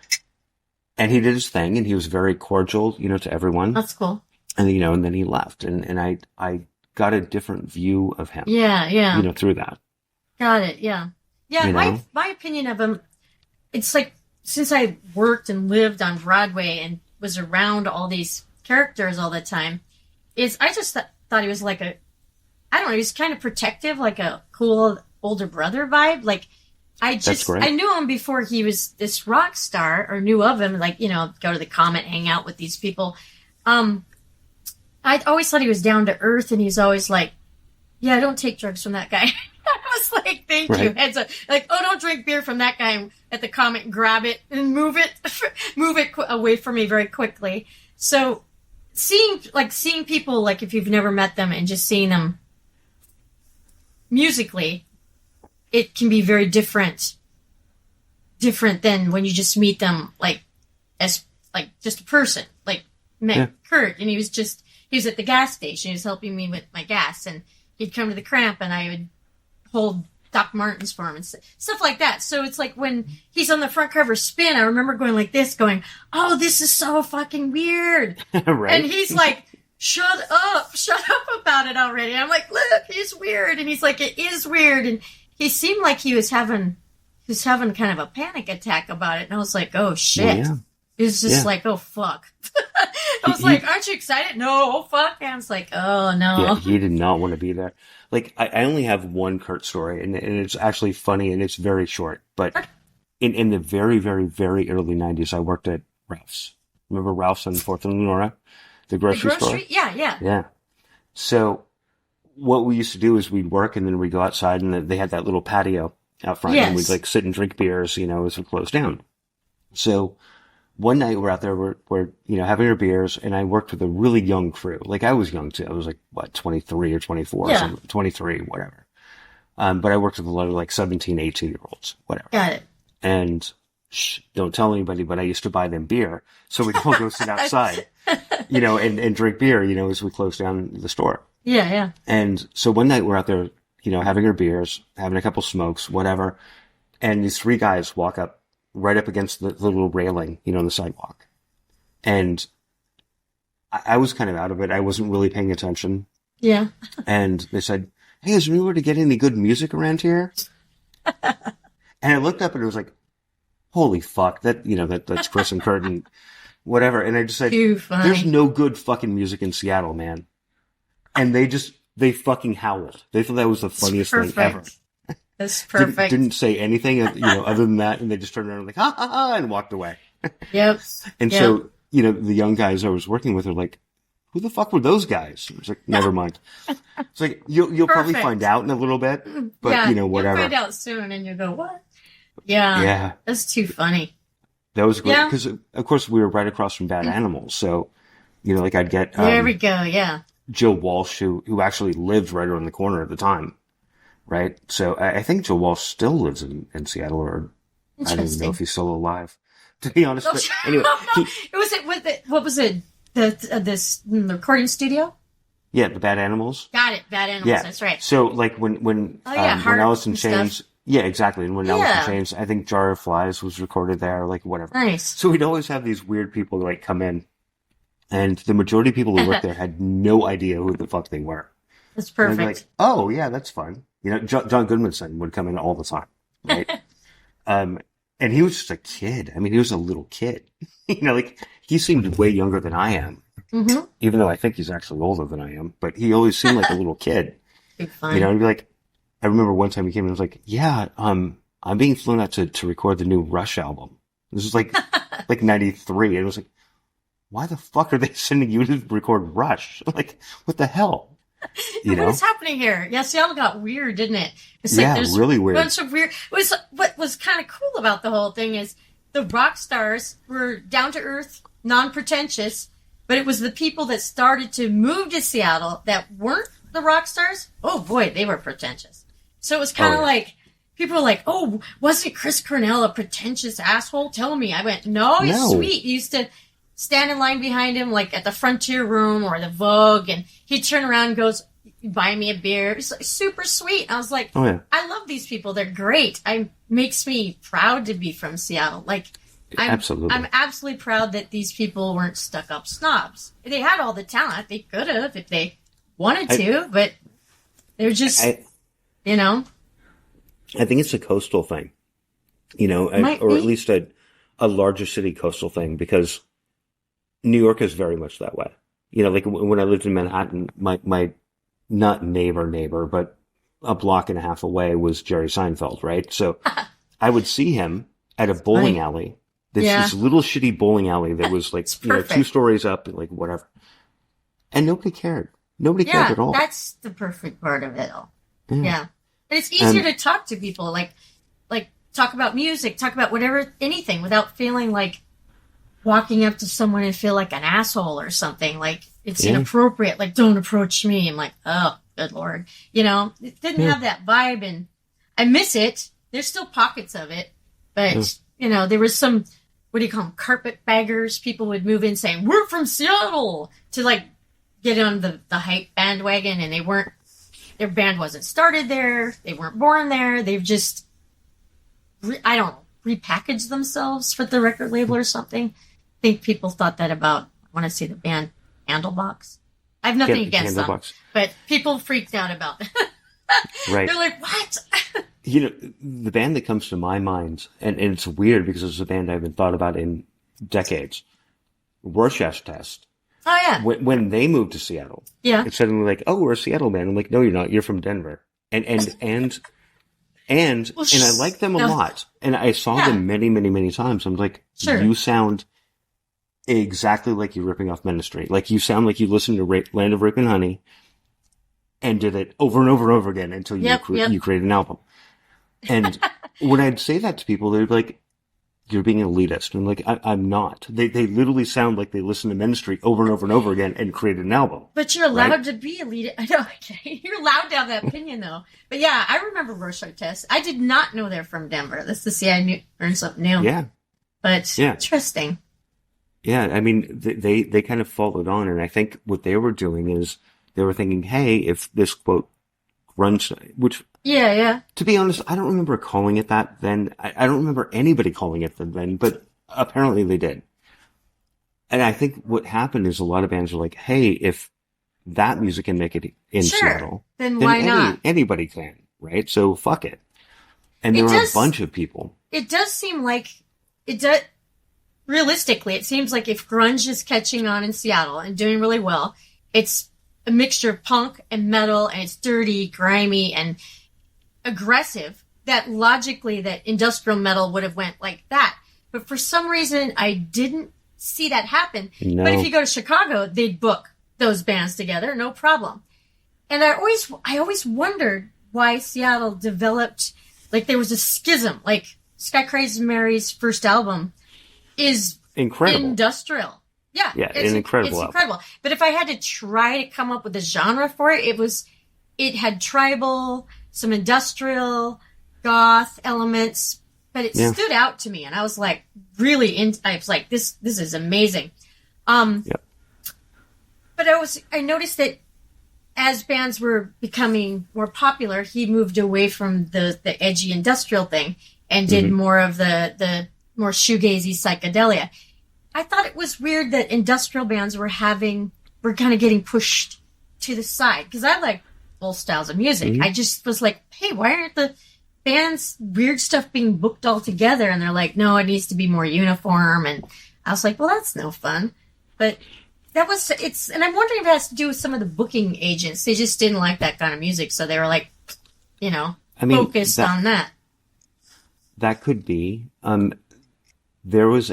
And he did his thing, and he was very cordial, to everyone. That's cool. And and then he left, and I got a different view of him. Yeah. Through that. Got it. Yeah. My opinion of him, it's like since I worked and lived on Broadway and was around all these characters all the time, I just thought he was like he was kind of protective, like a cool older brother vibe, like. I knew him before he was this rock star, or knew of him, like, go to the Comet, hang out with these people. I always thought he was down to earth, and he's always like, yeah, don't take drugs from that guy. I was like, thank you. Heads up. Like, oh, don't drink beer from that guy at the Comet and grab it and move it away from me very quickly. So seeing people, like, if you've never met them and just seeing them musically, it can be very different than when you just meet them, like, as, like, just a person, like, met Kurt, and he was just, he was at the gas station. He was helping me with my gas, and he'd come to the Cramp, and I would hold Doc Martens for him and stuff like that. So it's like when he's on the front cover Spin, I remember going like this, going, "Oh, this is so fucking weird." Right. And he's like, shut up about it already. I'm like, look, he's weird. And he's like, it is weird. And he seemed like he was having kind of a panic attack about it. And I was like, oh shit. Yeah. It was just like, oh fuck. I was like, aren't you excited? No, oh fuck. And I was like, oh no. Yeah, he did not want to be there. Like, I only have one Kurt story, and it's actually funny, and it's very short. But in the very, very, very early 90s, I worked at Ralph's. Remember Ralph's on 4th and Lenora? The grocery store? Yeah, yeah. Yeah. So what we used to do is we'd work, and then we'd go outside, and they had that little patio out front, and we'd like sit and drink beers, as we closed down. So one night we're out there, we're having our beers, and I worked with a really young crew. Like, I was young too. I was like, 23 or 24, yeah. So 23, whatever. But I worked with a lot of like 17, 18-year-olds, whatever. Got it. And don't tell anybody, but I used to buy them beer. So we'd all go sit outside, and drink beer, as we closed down the store. Yeah, yeah. And so one night we're out there, having our beers, having a couple smokes, whatever. And these three guys walk up right up against the little railing, on the sidewalk. And I was kind of out of it. I wasn't really paying attention. Yeah. And they said, "Hey, is there anywhere to get any good music around here?" And I looked up and it was like, holy fuck, that's Chris and Kurt and whatever. And I just said, there's no good fucking music in Seattle, man. And they fucking howled. They thought that was the funniest thing ever. That's perfect. Didn't say anything, other than that, and they just turned around and like, ha, ha, ha, and walked away. Yep. And so, the young guys I was working with are like, who the fuck were those guys? I was like, never mind. It's like, you'll probably find out in a little bit, but, whatever. You'll find out soon, and you'll go, what? Yeah. Yeah. That's too funny. That was great, because, of course, we were right across from Bad Animals, so, I'd get... there we go, yeah. Joe Walsh, who actually lived right around the corner at the time. Right. So I think Joe Walsh still lives in Seattle, or I don't even know if he's still alive, to be honest. But anyway, what was it? The recording studio? Yeah, the Bad Animals. Got it. Bad Animals. Yeah. That's right. So like when Alice in Chains. Yeah, exactly. And when Alice in Chains, I think Jar of Flies was recorded there, like whatever. Nice. So we'd always have these weird people like come in, and the majority of people who worked there had no idea who the fuck they were. That's perfect. Like, oh yeah, that's fun. John Goodmanson would come in all the time, right? And he was just a kid. I mean, he was a little kid. Like, he seemed way younger than I am. Mm-hmm. Even though I think he's actually older than I am. But he always seemed like a little kid. And be like, I remember one time he came in and was like, yeah, I'm being flown out to record the new Rush album. This was like 93. And it was like, why the fuck are they sending you to record Rush? Like, what the hell? What is happening here? Yeah, Seattle got weird, didn't it? It's like there's really weird. A bunch of weird. What was kind of cool about the whole thing is the rock stars were down to earth, non-pretentious, but it was the people that started to move to Seattle that weren't the rock stars. Oh boy, they were pretentious. So it was kind of like people were like, "Oh, wasn't Chris Cornell a pretentious asshole?" Tell me. I went, "No, he's sweet." He used to stand in line behind him, like at the Frontier Room or the Vogue, and he'd turn around and goes, buy me a beer. It's like super sweet. I was like, I love these people. They're great. It makes me proud to be from Seattle. Like, I'm absolutely proud that these people weren't stuck up snobs. They had all the talent. They could have if they wanted to, but they're just, I think it's a coastal thing, or at least a larger city coastal thing, because New York is very much that way. Like when I lived in Manhattan, my not neighbor, but a block and a half away was Jerry Seinfeld, right? So I would see him at a bowling alley. This little shitty bowling alley that was like, 2 stories up, like whatever. And nobody cared. Nobody cared at all. That's the perfect part of it all. Yeah. And it's easier to talk to people, like talk about music, talk about whatever, anything, without feeling like walking up to someone and feel like an asshole or something. Like, it's inappropriate. Like, don't approach me. I'm like, oh, good Lord. It didn't have that vibe, and I miss it. There's still pockets of it. But, there was some, what do you call them, carpetbaggers. People would move in saying, we're from Seattle, to like get on the hype bandwagon, and their band wasn't started there. They weren't born there. They've just, repackaged themselves for the record label or something. I think people thought that about, I want to say the band Candlebox. I have nothing against them, but people freaked out about that. Right. They're like, what? The band that comes to my mind, and it's weird because it's a band I haven't thought about in decades, Rorschach Test. Oh, yeah. When they moved to Seattle, it's suddenly like, oh, we're a Seattle band. I'm like, no, you're not. You're from Denver. And I like them a lot. And I saw them many, many, many times. I'm like, you sound exactly like you're ripping off Ministry. Like, you sound like you listened to Land of Rape and Honey and did it over and over and over again until you created an album. And when I'd say that to people, they'd be like, you're being elitist. And I'm like, I'm not. They literally sound like they listened to Ministry over and over and over again and created an album. But you're allowed to be elitist. I know. You're allowed to have that opinion, though. But yeah, I remember Rorschach Test. I did not know they're from Denver. That's to see I learned something new. Yeah. But interesting. Yeah, I mean, they kind of followed on. And I think what they were doing is they were thinking, hey, if this, quote, grunge, which... Yeah. To be honest, I don't remember calling it that then. I don't remember anybody calling it that then, but apparently they did. And I think what happened is a lot of bands were like, hey, if that music can make it in Seattle, then why not? Anybody can, right? So fuck it. And there were a bunch of people. It does seem like, realistically, it seems like if grunge is catching on in Seattle and doing really well, it's a mixture of punk and metal, and it's dirty, grimy, and aggressive, that logically that industrial metal would have went like that. But for some reason, I didn't see that happen. No. But if you go to Chicago, they'd book those bands together, no problem. And I always wondered why Seattle developed, like there was a schism, like Sky Crazy Mary's first album is incredible. Industrial. Yeah. It's incredible. It's incredible. But if I had to try to come up with a genre for it, it had tribal, some industrial, goth elements, but it stood out to me, and I was like, I was like, this is amazing. But I noticed that as bands were becoming more popular, he moved away from the edgy industrial thing and did more of the more shoegazy psychedelia. I thought it was weird that industrial bands were kind of getting pushed to the side, because I like both styles of music. I just was like, hey, why aren't the bands weird stuff being booked all together? And they're like, no, it needs to be more uniform. And I was like, well, that's no fun. But and I'm wondering if it has to do with some of the booking agents. They just didn't like that kind of music. So they were like, focused on that. That could be. There was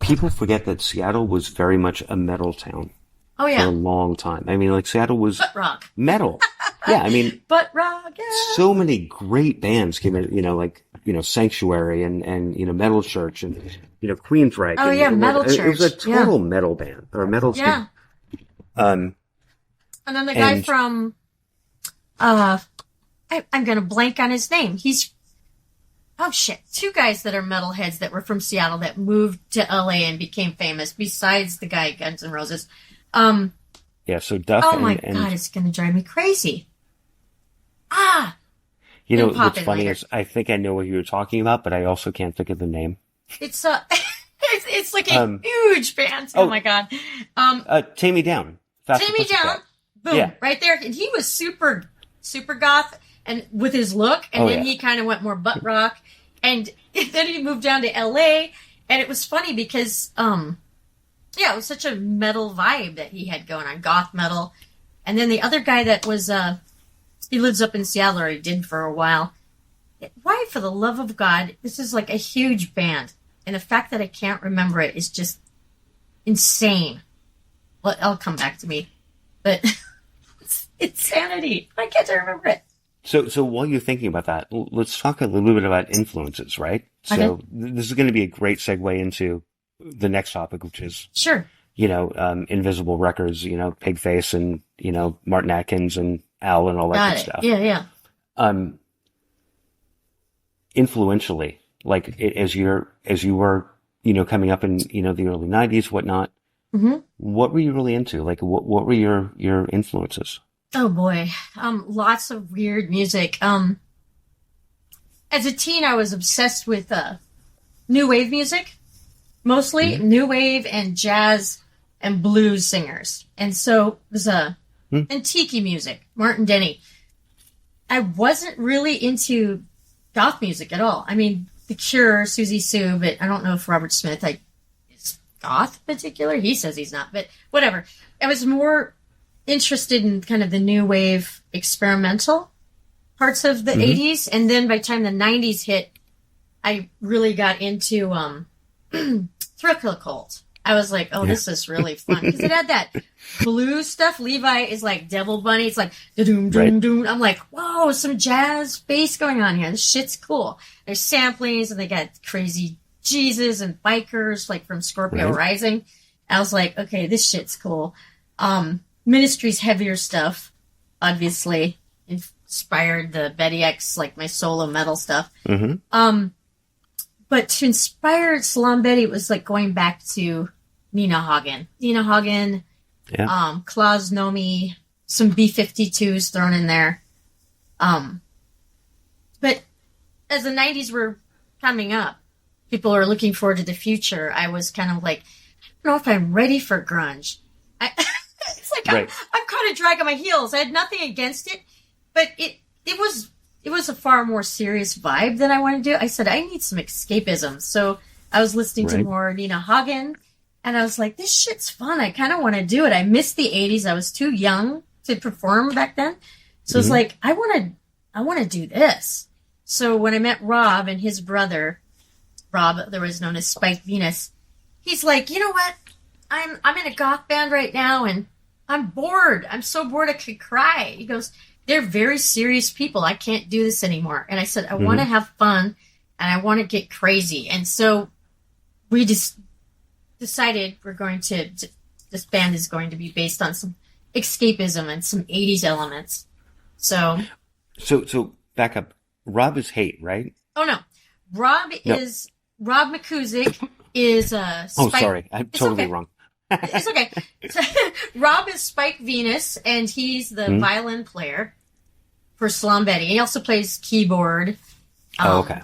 people forget that Seattle was very much a metal town. Oh, yeah. For a long time. I mean, like, Seattle was butt rock. Metal. Yeah, I mean, butt rock. Yeah. So many great bands came in, Sanctuary and Metal Church and Queensryche. Oh, yeah, Metal Church. It was a total metal band or a metal. Yeah. And then the guy from, I'm gonna blank on his name. Two guys that are metalheads that were from Seattle that moved to LA and became famous. Besides the guy Guns N' Roses. So Duff. Oh my God, it's going to drive me crazy. What's funny is I think I know what you were talking about, but I also can't think of the name. It's it's like a huge band. Oh my God. Take Me Down. Take Me Down. Boom. Right there. And he was super, super goth and with his look. And then he kind of went more butt rock. And then he moved down to LA. And it was funny because, it was such a metal vibe that he had going on, goth metal. And then the other guy that was, he lives up in Seattle, or he did for a while. Why, for the love of God, this is like a huge band. And the fact that I can't remember it is just insane. Well, it'll come back to me. But it's insanity. Why can't I remember it? So while you're thinking about that, let's talk a little bit about influences, right? Okay. So this is going to be a great segue into the next topic, which is, sure, Invisible Records, Pigface and, Martin Atkins and Al and all that good stuff. Yeah. Influentially, like as you were, coming up in, the early 90s, whatnot, Mm-hmm. What were you really into? Like, what were your influences? Oh boy. Lots of weird music. As a teen, I was obsessed with, new wave music, mostly new wave and jazz and blues singers. And so it was, antique music, Martin Denny. I wasn't really into goth music at all. I mean, The Cure, Susie Sue, but I don't know if Robert Smith is goth particular. He says he's not, but whatever. I was more interested in kind of the new wave experimental parts of the 80s. And then by the time the 90s hit, I really got into Thrill Cult. I was like, oh, this is really fun. Because it had that blues stuff. Levi is like Devil Bunny. It's like, doom, doom, doom. I'm like, whoa, some jazz bass going on here. This shit's cool. There's samplings, and they got crazy Jesus and bikers, like from Scorpio Rising. I was like, okay, this shit's cool. Ministry's heavier stuff, obviously, inspired the Betty X, like my solo metal stuff. But to inspire Salon Betty, it was like going back to Nina Hagen, Klaus Nomi, some B-52s thrown in there. But as the 90s were coming up, people were looking forward to the future. I was kind of like, I don't know if I'm ready for grunge. It's like I'm kind of dragging my heels. I had nothing against it, but it was a far more serious vibe than I wanted to do. I said, I need some escapism. So I was listening to more Nina Hagen, and I was like, this shit's fun. I kind of want to do it. I missed the 80s. I was too young to perform back then. So it's like, I want to do this. So when I met Rob and his brother, Rob, otherwise known as Spike Venus, he's like, you know what? I'm in a goth band right now, and I'm bored. I'm so bored I could cry. He goes, they're very serious people. I can't do this anymore. And I said, I want to have fun, and I want to get crazy. And so we just decided this band is going to be based on some escapism and some 80s elements. So back up. Rob is Hate, right? Oh, no. Rob McCusick is Spike. Oh, sorry. I'm totally wrong. It's okay. Rob is Spike Venus, and he's the violin player for Salon Betty. He also plays keyboard. Okay.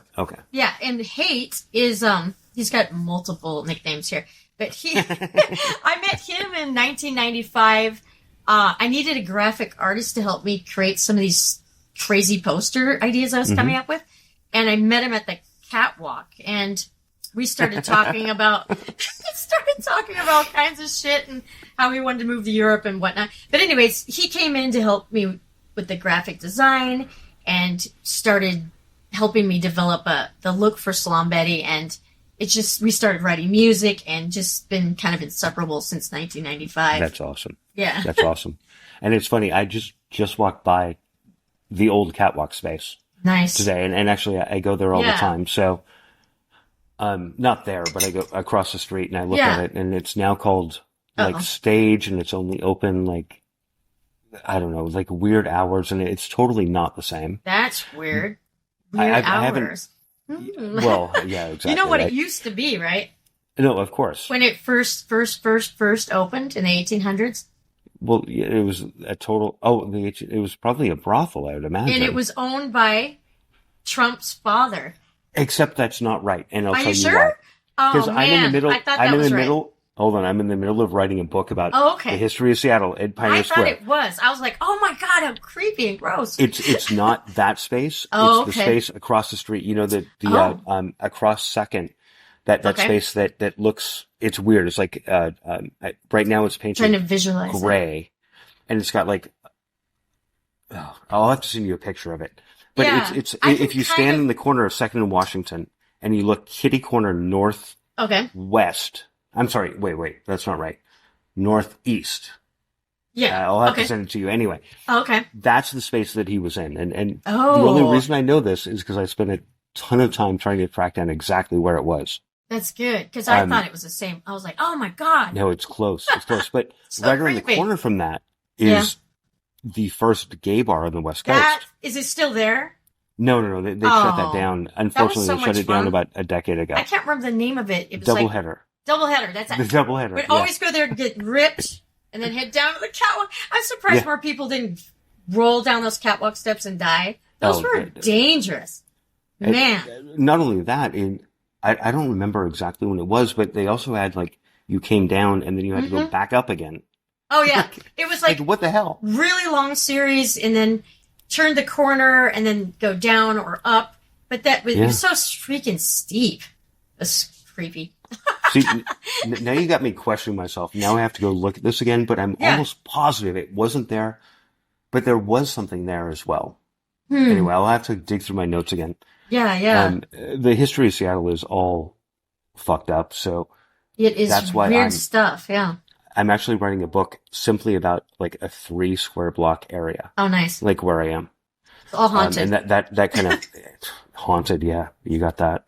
Yeah, and Hate is he's got multiple nicknames here, but I met him in 1995. I needed a graphic artist to help me create some of these crazy poster ideas I was coming up with, and I met him at the Catwalk, and we started talking about all kinds of shit and how we wanted to move to Europe and whatnot. But anyways, he came in to help me with the graphic design and started helping me develop the look for Salon Betty. And we started writing music and just been kind of inseparable since 1995. That's awesome. Yeah. That's awesome. And it's funny, I just walked by the old Catwalk space. Nice. Today. And actually I go there all the time. So, not there, but I go across the street and I look at it, and it's now called Stage, and it's only open I don't know, weird hours, and it's totally not the same. That's weird. Weird hours. Well, yeah, exactly. You know what it used to be, right? No, of course. When it first opened in the 1800s. Well, it was a total. It was probably a brothel, I would imagine. And it was owned by Trump's father. Except that's not right, and I'll tell you sure? why. Because I'm in the middle. I thought that was right. Hold on, I'm in the middle of writing a book about the history of Seattle at Pioneer Square. I thought it was. I was like, oh my god, how creepy and gross. It's not that space. It's the space across the street. You know, the across Second, that space that looks. It's weird. It's like right now it's painted trying to visualize gray, and it's got I'll have to send you a picture of it. But it's if you stand in the corner of Second and Washington and you look kitty corner west. I'm sorry, wait, that's not right. Northeast. Yeah. I'll have to send it to you anyway. Okay. That's the space that he was in. And the only reason I know this is because I spent a ton of time trying to track down exactly where it was. That's good, because I thought it was the same. I was like, oh my god. No, it's close. It's close. But right around the corner from that is the first gay bar on the West Coast. Is it still there? No. They shut that down. Unfortunately, they shut it down about a decade ago. I can't remember the name of it. It was Doubleheader. Doubleheader. That's The it. doubleheader. We'd always go there and get ripped and then head down to the catwalk. I'm surprised more people didn't roll down those catwalk steps and die. Those were dangerous. Man. Not only that, I don't remember exactly when it was, but they also had like, you came down and then you had to go back up again. Oh yeah. It was like what the hell? Really long series and then turn the corner and then go down or up. But it was so freaking steep. It's creepy. See, now you got me questioning myself. Now I have to go look at this again, but I'm almost positive it wasn't there, but there was something there as well. Anyway, I'll have to dig through my notes again. Yeah. The history of Seattle is all fucked up, so it is that's why weird stuff. Yeah. I'm actually writing a book simply about like a 3 square block area. Oh, nice. Like where I am. It's all haunted. And that kind of haunted. Yeah, you got that.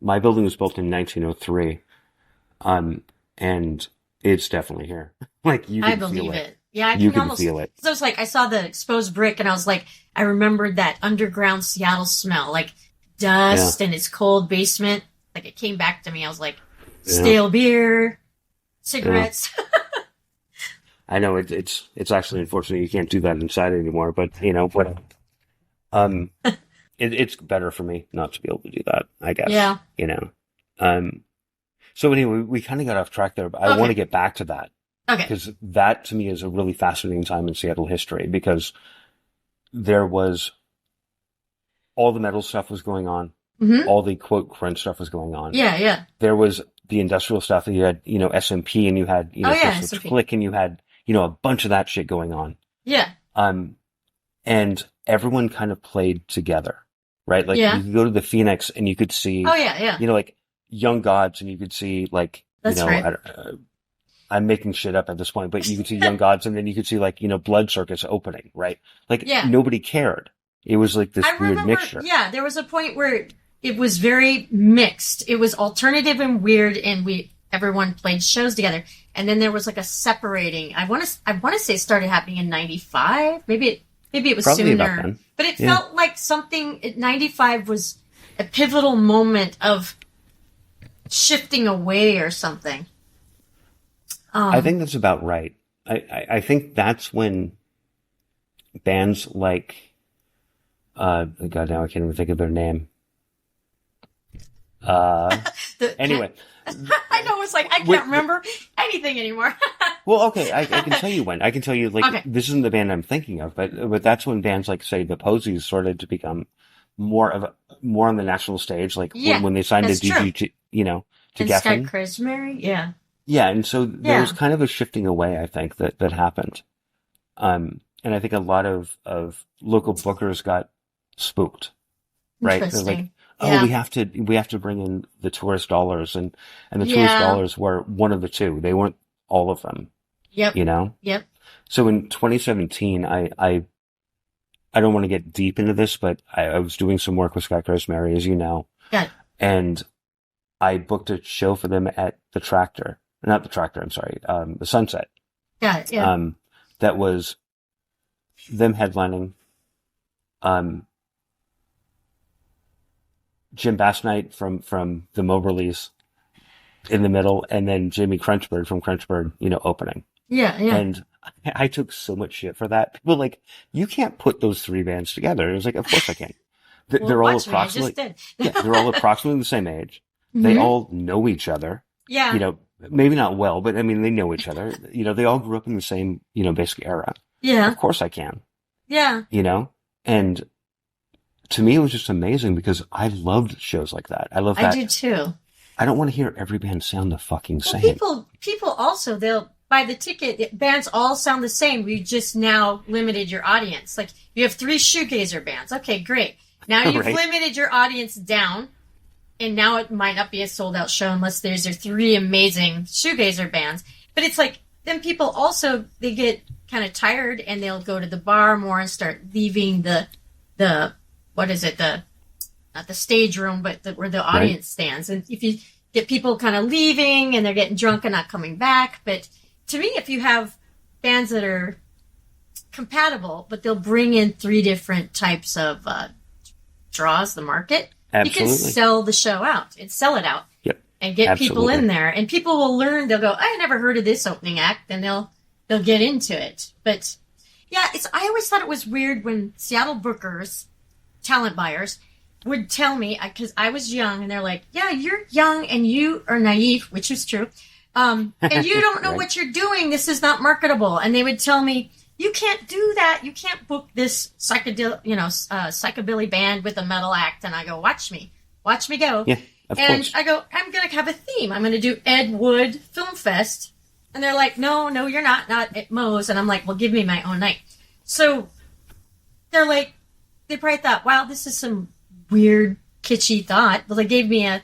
My building was built in 1903. And it's definitely here. Like you can feel it. Yeah, I can almost feel it. So it's like I saw the exposed brick and I was like, I remembered that underground Seattle smell, like dust and its cold basement. Like it came back to me. I was like, stale beer, cigarettes. Yeah. I know it's actually unfortunate you can't do that inside anymore, but you know what? It's better for me not to be able to do that, I guess. Yeah. You know. So anyway, we kind of got off track there, but I want to get back to that. Okay. Because that to me is a really fascinating time in Seattle history because there was all the metal stuff was going on. All the quote grunge stuff was going on. Yeah. There was the industrial stuff and you had, you know, SMP and you had, you know, Click and you had, you know, a bunch of that shit going on. Yeah. And everyone kind of played together, right? Like you could go to the Phoenix and you could see, you know, like Young Gods and you could see like, that's you know, I'm making shit up at this point, but you could see Young Gods and then you could see like, you know, Blood Circus opening, right? Like nobody cared. It was like this weird mixture. Yeah, there was a point where it was very mixed. It was alternative and weird and everyone played shows together. And then there was like a separating. I want to say it started happening in 95. Maybe it was probably sooner. Then. But it felt like something 95 was a pivotal moment of shifting away or something. I think that's about right. I think that's when bands like, God, now I can't even think of their name. Anyway. I know, it's like, I can't remember anything anymore. Well, okay, I can tell you when. I can tell you, like, this isn't the band I'm thinking of, but that's when bands like, say, the Posies started to become more on the national stage, like when they signed to DG, you know, to Geffen. And Sky Crismary, Yeah, and so there was kind of a shifting away, I think, that happened. And I think a lot of local bookers got spooked, right? They're like, we have to bring in the tourist dollars, and the tourist dollars were one of the two. They weren't all of them. Yep. You know? Yep. So in 2017, I don't want to get deep into this, but I was doing some work with Sky Crismary, as you know. Yeah. And I booked a show for them at the Tractor. Not the Tractor, I'm sorry. The Sunset. Got it, yeah. That was them headlining. Jim Bassnight from the Moberleys in the middle, and then Jamie Crunchbird from Crunchbird, you know, opening. Yeah. And I took so much shit for that. People were like, you can't put those 3 bands together. I was like, of course I can. They're all approximately, they're all approximately the same age. They all know each other. Yeah. You know, maybe not well, but I mean, they know each other. You know, they all grew up in the same, you know, basic era. Yeah. Of course I can. Yeah. You know, and to me, it was just amazing because I loved shows like that. I love that. I do too. I don't want to hear every band sound the fucking same. People also, they'll buy the ticket. Bands all sound the same. We just now limited your audience. Like you have 3 shoegazer bands. Okay, great. Now you've limited your audience down. And now it might not be a sold out show unless there's 3 amazing shoegazer bands. But it's like, then people also, they get kind of tired and they'll go to the bar more and start leaving the what is it? Not the stage room, but where the audience stands. And if you get people kind of leaving and they're getting drunk and not coming back. But to me, if you have bands that are compatible, but they'll bring in 3 different types of draws the market. Absolutely. You can sell the show out and sell it out. Yep. and get people Absolutely. in there. And people will learn. They'll go, I never heard of this opening act. And they'll get into it. But yeah, I always thought it was weird when Seattle bookers, talent buyers, would tell me, because I was young, and they're like, yeah, you're young and you are naive, which is true. And you don't know Right. what you're doing. This is not marketable. And they would tell me, you can't do that. You can't book this psychobilly band with a metal act. And I go, watch me go. Yeah, of And course. I go, I'm going to have a theme. I'm going to do Ed Wood Film Fest. And they're like, no, you're not at Moe's. And I'm like, well, give me my own night. So they're like, they probably thought, wow, this is some weird, kitschy thought. But they gave me a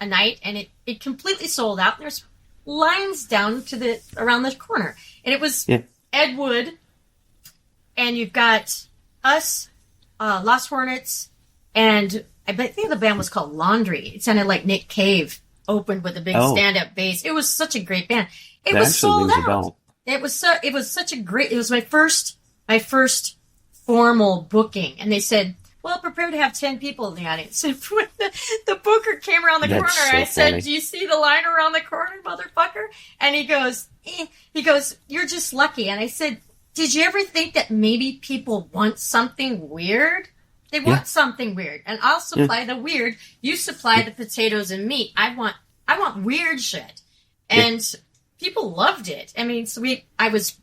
night, and it completely sold out. There's lines down to around the corner. And it was Ed Wood, and you've got us, Lost Hornets, and I think the band was called Laundry. It sounded like Nick Cave opened with a big stand-up bass. It was such a great band. It was sold out. It was such a great. It was my first formal booking, and they said, "Well, prepare to have 10 people in the audience." And when the booker came around the corner, so I said, funny. "Do you see the line around the corner, motherfucker?" And he goes, "You're just lucky." And I said, "Did you ever think that maybe people want something weird? They want something weird, and I'll supply the weird. You supply the potatoes and meat. I want weird shit." And people loved it. I mean, I was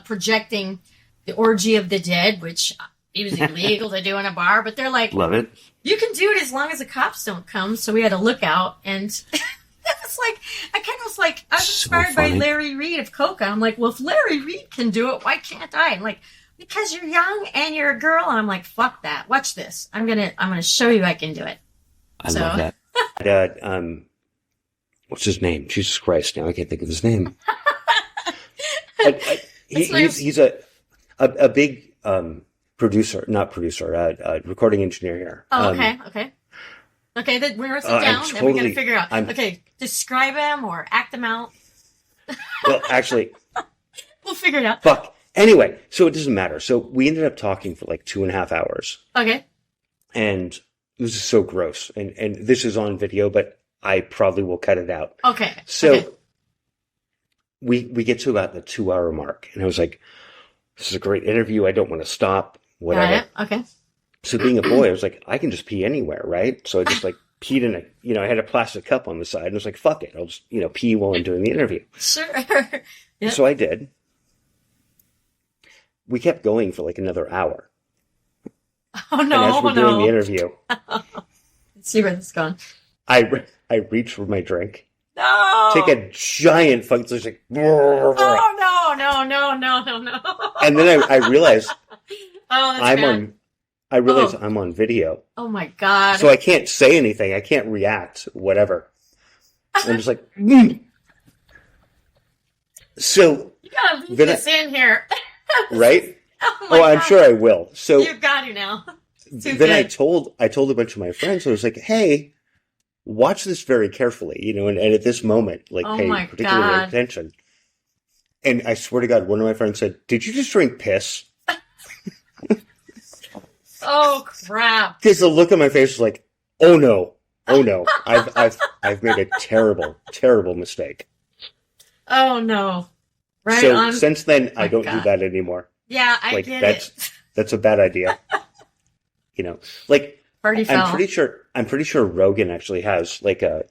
projecting the Orgy of the Dead, which it was illegal to do in a bar, but they're like, Love it. you can do it as long as the cops don't come. So we had a lookout, and that was like, I was inspired by funny. Larry Reed of Coca. I'm like, well, if Larry Reed can do it, why can't I? I'm like, because you're young and you're a girl. And I'm like, fuck that. Watch this. I'm gonna show you I can do it. I love that. What's his name? Jesus Christ! Now I can't think of his name. He's a big recording engineer here. Oh, okay. Then we're gonna sit down and we're gonna figure out. Okay, describe him or act him out. Well, actually, We'll figure it out. fuck. Anyway, so it doesn't matter. So we ended up talking for like 2.5 hours, Okay. and it was just so gross. And this is on video, but I probably will cut it out. Okay. So okay. we get to about the 2-hour mark, and I was like, "This is a great interview. I don't want to stop. Whatever." Got it. Okay. So being a boy, I was like, I can just pee anywhere, right? So I just like peed in I had a plastic cup on the side, and I was like, fuck it, I'll just pee while I'm doing the interview. Sure. Yep. So I did. We kept going for like another hour. Oh And no! as we're doing the interview, Let's see where this is going. I reach for my drink, No. take a giant fucking, so it's like, Oh no! and then I realized Oh, that's bad. I'm on video, Oh my god. so I can't say anything, I can't react, whatever. I'm just like, mm. So, You gotta leave then this in here. right? Oh my I'm god. sure I will. So You've got to now. Too then I good. told a bunch of my friends, I was like, hey, watch this very carefully, and at this moment, like, Oh pay my particular God. attention. And I swear to God, one of my friends said, did you just drink piss? Oh crap. Because the look on my face was like, oh no, I've made a terrible, terrible mistake. Oh no. Right so on. since then, I My don't do God. that anymore. Yeah, I Like get that's it. that's a bad idea. Like Party foul. I'm pretty sure Rogan actually has like I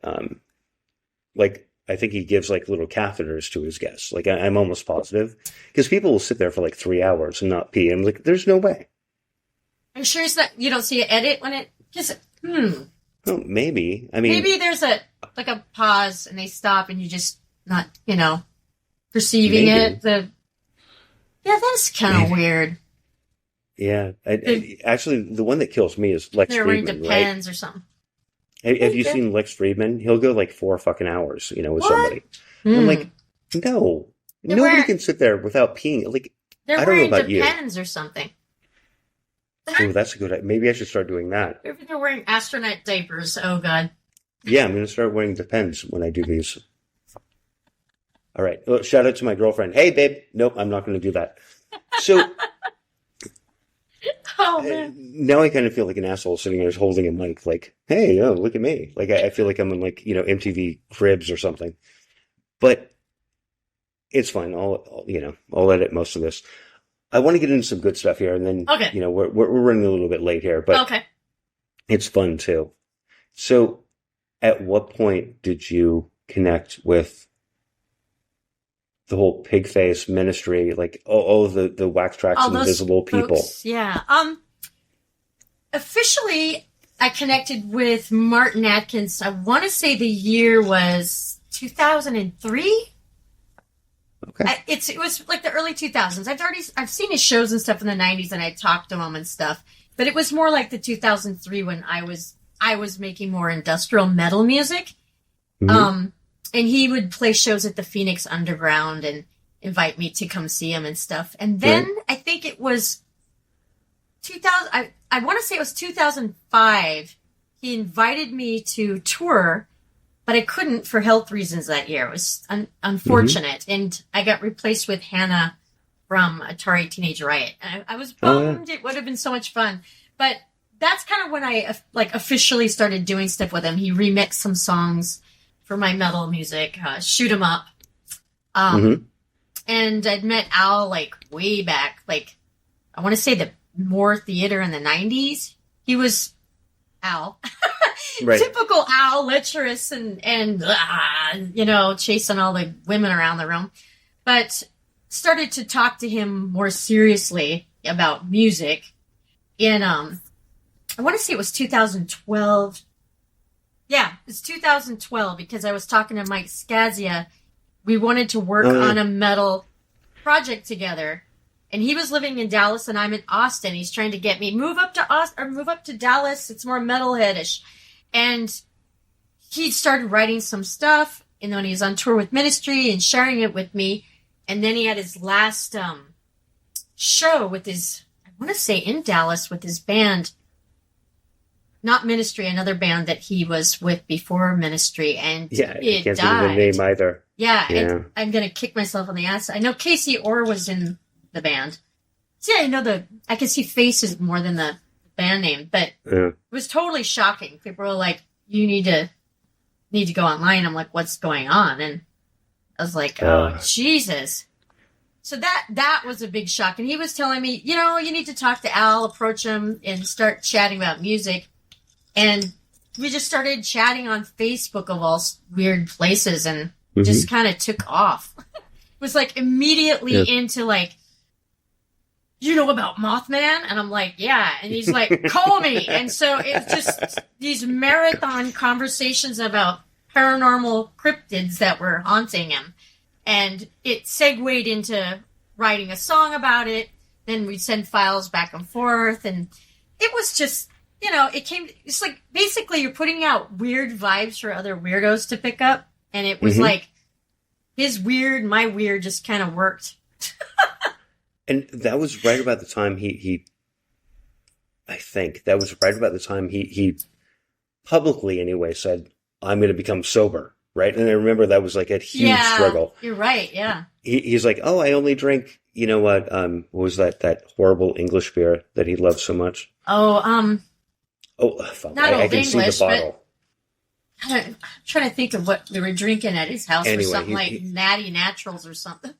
think he gives like little catheters to his guests. Like I'm almost positive, because people will sit there for like 3 hours and not pee. I'm like, there's no way. I'm sure it's not. You don't see an edit when it. Just Well, maybe. I mean, maybe there's a pause and they stop and you just not perceiving Maybe. it. Yeah, that's kind of weird. yeah. Actually, the one that kills me is Lex They're wearing Friedman, right? Depends or something. Have you Okay. seen Lex Friedman? He'll go like 4 fucking hours, with What? somebody. I'm like, no, They're nobody wearing- can sit there without peeing. Like, They're I don't know wearing about you. Depends or something. Oh, that's a good idea. Maybe I should start doing that. Maybe they're wearing astronaut diapers. Oh god. Yeah, I'm going to start wearing Depends when I do these. All right. Well, shout out to my girlfriend. Hey, babe. Nope, I'm not going to do that. So Oh man. Now I kind of feel like an asshole sitting there holding a mic, like, hey, oh, look at me. Like, I feel like I'm in, like, MTV Cribs or something. But it's fine. I'll edit most of this. I want to get into some good stuff here, and then, Okay. we're running a little bit late here, but Okay. it's fun too. So, at what point did you connect with the whole pig face ministry, like all of the wax tracks All and those invisible people? folks, yeah. Officially, I connected with Martin Atkins. I want to say the year was 2003. Okay. It was like the early 2000s. I've seen his shows and stuff in the 90s, and I talked to him and stuff. But it was more like the 2003 when I was making more industrial metal music. Mm-hmm. And he would play shows at the Phoenix Underground and invite me to come see him and stuff. And then I think it was 2000. I want to say it was 2005. He invited me to tour, but I couldn't for health reasons that year. It was unfortunate. Mm-hmm. And I got replaced with Hannah from Atari Teenage Riot. And I was bummed. It would have been so much fun. But that's kind of when I officially started doing stuff with him. He remixed some songs for my metal music, Shoot 'Em Up. And I'd met Al way back, I want to say the Moore Theater in the 90s. He was Al. Right. Typical Al, lecherous and chasing all the women around the room. But started to talk to him more seriously about music in, I want to say it was 2012. Yeah, it's 2012 because I was talking to Mike Scazia. We wanted to work on a metal project together. And he was living in Dallas and I'm in Austin. He's trying to get me move up to Dallas. It's more metalheadish. And he started writing some stuff. And then he was on tour with Ministry and sharing it with me. And then he had his last show with I want to say in Dallas with his band. Not Ministry, another band that he was with before Ministry, and I can't think of died. the name either. Yeah. And I'm gonna kick myself on the ass. I know Casey Orr was in the band. So yeah, I can see faces more than the band name, but it was totally shocking. People were like, "You need to go online." I'm like, "What's going on?" And I was like, "Oh Jesus." So that was a big shock. And he was telling me, you need to talk to Al, approach him, and start chatting about music. And we just started chatting on Facebook of all weird places and just kind of took off. It was immediately into about Mothman? And I'm like, yeah. And he's like, call me. And so it's just these marathon conversations about paranormal cryptids that were haunting him. And it segued into writing a song about it. Then we'd send files back and forth. And it was just... it's basically you're putting out weird vibes for other weirdos to pick up. And it was his weird, my weird just kind of worked. And that was right about the time I think that was right about the time he publicly anyway said, I'm going to become sober. Right. And I remember that was a huge struggle. You're right. Yeah. He's like, oh, I only drink, what was that horrible English beer that he loved so much? Fuck. I can see the bottle. I'm trying to think of what we were drinking at his house. Anyway, something Natty Naturals or something.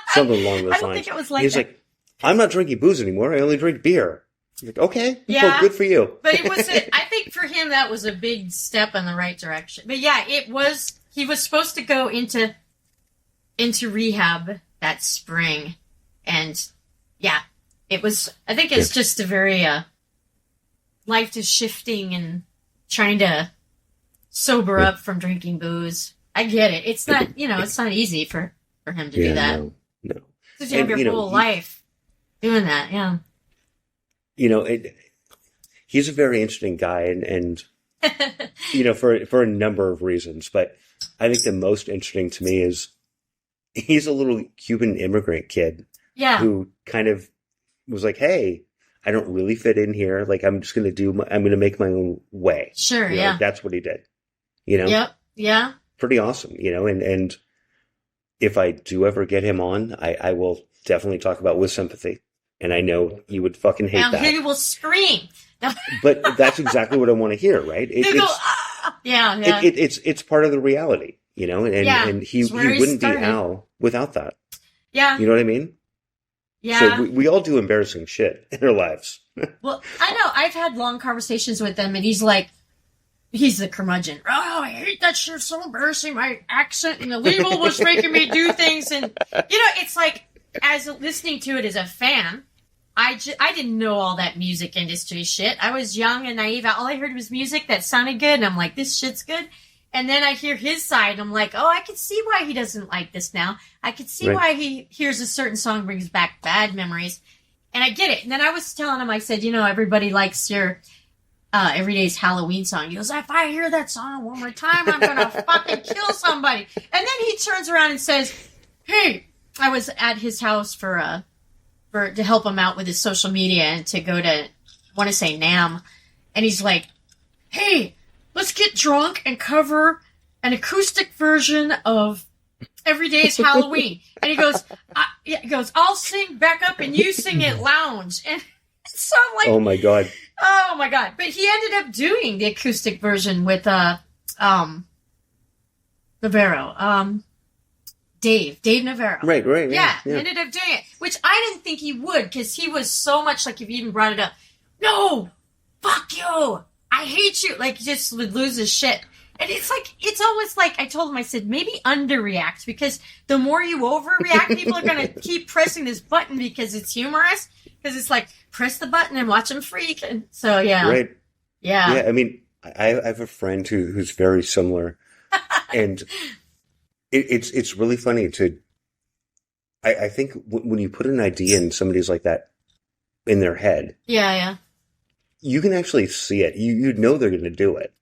Something along those lines. I don't think it was He's like, I'm not drinking booze anymore. I only drink beer. I'm like, okay. Yeah. Well, good for you. But it was, I think for him, that was a big step in the right direction. But yeah, he was supposed to go into rehab that spring. And yeah, I think it's just a very, life is shifting and trying to sober up from drinking booze. I get it. It's not, it's not easy for him to do that. No. Because you have your whole life doing that, yeah. He's a very interesting guy and for a number of reasons. But I think the most interesting to me is he's a little Cuban immigrant kid. Yeah. Who kind of was like, hey, I don't really fit in here. I'm just going to I'm going to make my own way. Sure. Yeah. That's what he did. Yep. Yeah. Pretty awesome. And if I do ever get him on, I will definitely talk about With Sympathy. And I know you would fucking hate Now that. he will scream. But that's exactly what I want to hear, right? They go, ah! Yeah. It's part of the reality, you know, and he wouldn't be Al without that. Yeah. You know what I mean? Yeah. So we all do embarrassing shit in our lives. Well, I know. I've had long conversations with him, and he's like, he's the curmudgeon. Oh, I hate that shit. It's so embarrassing. My accent and the label was making me do things. And, it's like, as listening to it as a fan, I didn't know all that music industry shit. I was young and naive. All I heard was music that sounded good, and I'm like, this shit's good. And then I hear his side, and I'm like, oh, I can see why he doesn't like this now. I can see why he hears a certain song brings back bad memories. And I get it. And then I was telling him, I said, everybody likes your Every Day's Halloween song. He goes, if I hear that song one more time, I'm going to fucking kill somebody. And then he turns around and says, hey, I was at his house to help him out with his social media and to go to, I want to say NAMM. And he's like, hey, let's get drunk and cover an acoustic version of Every Day's Halloween. And he goes, I'll sing back up and you sing it lounge. And so I'm like, oh my God. But he ended up doing the acoustic version with Navarro. Dave Navarro. Right. Yeah, he ended up doing it, which I didn't think he would, because he was so much like, if he even brought it up, no, fuck you, I hate you, like, he just would lose his shit. And it's like, it's almost like, I told him, I said, maybe underreact, because the more you overreact, people are going to keep pressing this button because it's humorous, because it's like, press the button and watch them freak. And so, yeah. Right. Yeah. Yeah, I mean, I have a friend who's very similar, and it's really funny I think when you put an idea in somebody's like that in their head, yeah, you can actually see it. You know they're going to do it,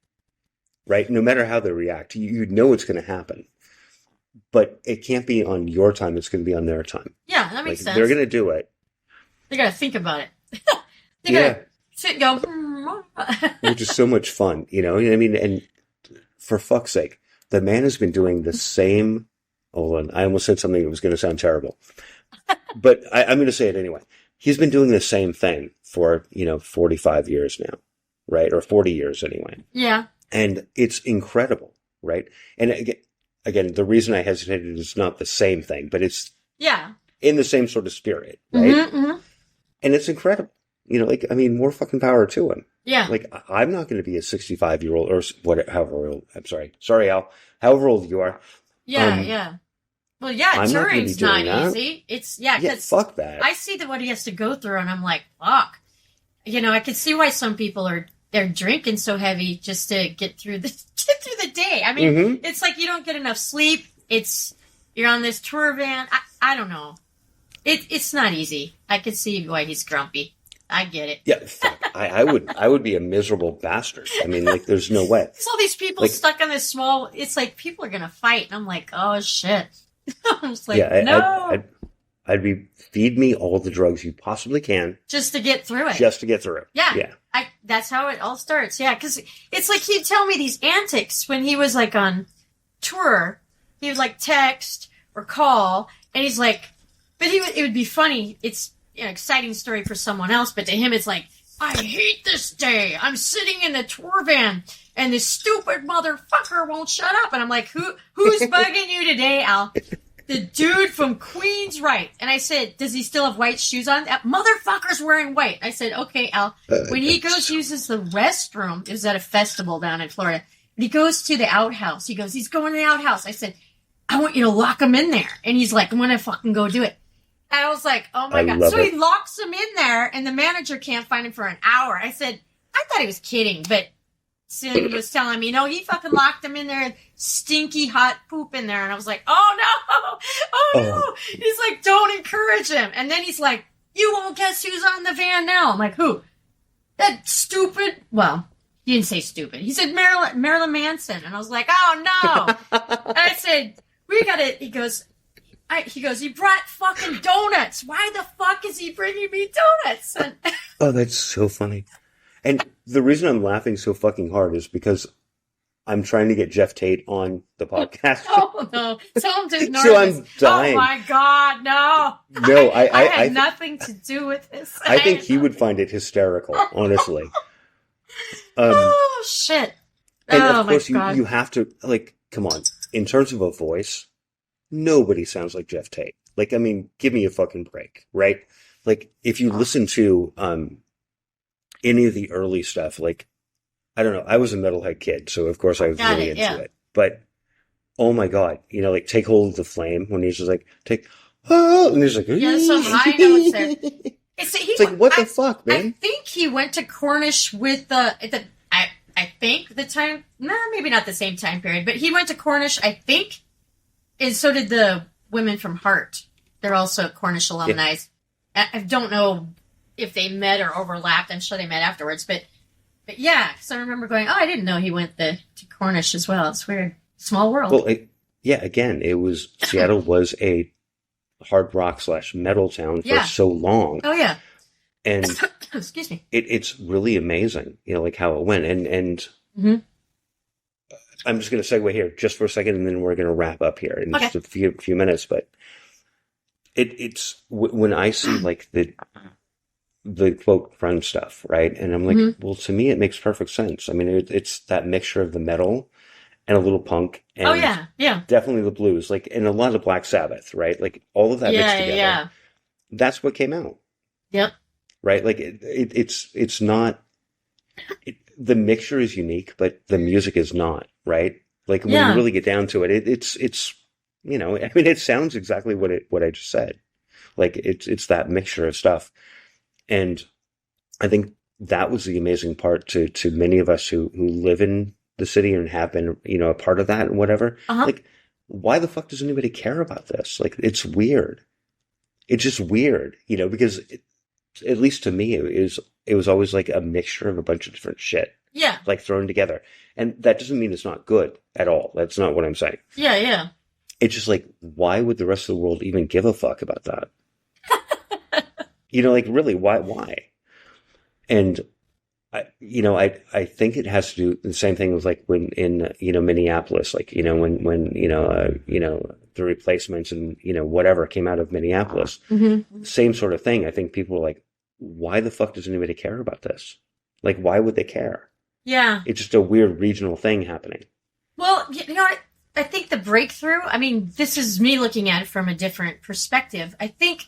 right? No matter how they react, you know it's going to happen. But it can't be on your time. It's going to be on their time. Yeah, that makes sense. They're going to do it. They got to think about it. They got to sit and go. Which is so much fun, I mean, and for fuck's sake, the man has been doing the same. Hold on, I almost said something that was going to sound terrible, but I'm going to say it anyway. He's been doing the same thing for 45 years now, right? Or 40 years anyway. Yeah. And it's incredible, right? And again, the reason I hesitated is not the same thing, but it's in the same sort of spirit, right? Mm-hmm. And it's incredible. More fucking power to him. Yeah. Like, I'm not going to be a 65-year-old or however old. I'm sorry. Sorry, Al. However old you are. Yeah. Well, touring's not easy. It's, because fuck that. I see what he has to go through, and I'm like, fuck. I can see why some people they're drinking so heavy just to get through the day. I mean, It's like you don't get enough sleep. You're on this tour van. I don't know. It's not easy. I can see why he's grumpy. I get it. Yeah, fuck. I would be a miserable bastard. I mean, like, there's no way. There's all these people stuck on this small. It's like people are gonna fight, and I'm like, oh shit. I'm just like, no. I'd be feed me all the drugs you possibly can, just to get through it. Yeah. That's how it all starts. Yeah, because it's like he'd tell me these antics when he was like on tour. He would like text or call, and he's like, but it would be funny. It's an exciting story for someone else, but to him it's like, I hate this day. I'm sitting in the tour van and this stupid motherfucker won't shut up. And I'm like, who's bugging you today, Al? The dude from Queens, right? And I said, does he still have white shoes on? That motherfucker's wearing white. I said, okay, Al. When he uses the restroom, it was at a festival down in Florida. And he goes to the outhouse. He's going to the outhouse. I said, I want you to lock him in there. And he's like, I'm going to fucking go do it. And I was like, oh my God. So he locks him in there, and the manager can't find him for an hour. I said, I thought he was kidding, but Cindy was telling me, no, he fucking locked him in there, and stinky hot poop in there. And I was like, oh no. He's like, don't encourage him. And then he's like, you won't guess who's on the van now. I'm like, who? That stupid, well, he didn't say stupid. He said Marilyn Manson. And I was like, oh no. And I said, he goes, he brought fucking donuts. Why the fuck is he bringing me donuts? And oh, that's so funny. And the reason I'm laughing so fucking hard is because I'm trying to get Jeff Tate on the podcast. Oh no! Tell him to ignore So this. I'm dying. Oh my God, no! No, I had nothing to do with this. I think he would find it hysterical, honestly. Oh shit! And oh of course, my God! you have to, like, come on. In terms of a voice, nobody sounds like Jeff Tate. Like, I mean, give me a fucking break, right? Like, if you listen to any of the early stuff, like, I don't know, I was a metalhead kid, so of course I was really into it. But, oh my God, you know, like, Take Hold of the Flame, when he's just like, and he's like, yeah, some high notes there. It's like, what the fuck, man? I think he went to Cornish with I think the time, maybe not the same time period, but he went to Cornish, I think, and so did the women from Heart. They're also Cornish alumni. Yeah. I don't know if they met or overlapped. I'm sure they met afterwards, but yeah, so I remember going, I didn't know he went to Cornish as well. It's weird. Small world. Well, again, Seattle was a hard rock / metal town for so long. Oh, yeah. And excuse me. It's really amazing, you know, like how it went. And I'm just going to segue here just for a second, and then we're going to wrap up here in just a few minutes. But it's when I see like the quote grunge stuff, right? And I'm like, well, to me, it makes perfect sense. I mean, it's that mixture of the metal and a little punk. And definitely the blues, like, and a lot of Black Sabbath, right? Like all of that mixed together. Yeah. That's what came out. Yep. Right? Like it's not, the mixture is unique, but the music is not, right? Like when you really get down to it, it's, you know, I mean, it sounds exactly what I just said. Like it's that mixture of stuff. And I think that was the amazing part to many of us who live in the city and have been, you know, a part of that and whatever. Like, why the fuck does anybody care about this? Like, it's weird. It's just weird, you know, because at least to me, it was always like a mixture of a bunch of different shit. Yeah. Like thrown together. And that doesn't mean it's not good at all. That's not what I'm saying. Yeah, yeah. It's just like, why would the rest of the world even give a fuck about that? You know, like really, why? And I think it has to do the same thing with like when in, you know, Minneapolis, like, you know, when the Replacements and, you know, whatever came out of Minneapolis, same sort of thing. I think people are like, why the fuck does anybody care about this? Like, why would they care? Yeah. It's just a weird regional thing happening. Well, you know, I think the breakthrough, I mean, this is me looking at it from a different perspective. I think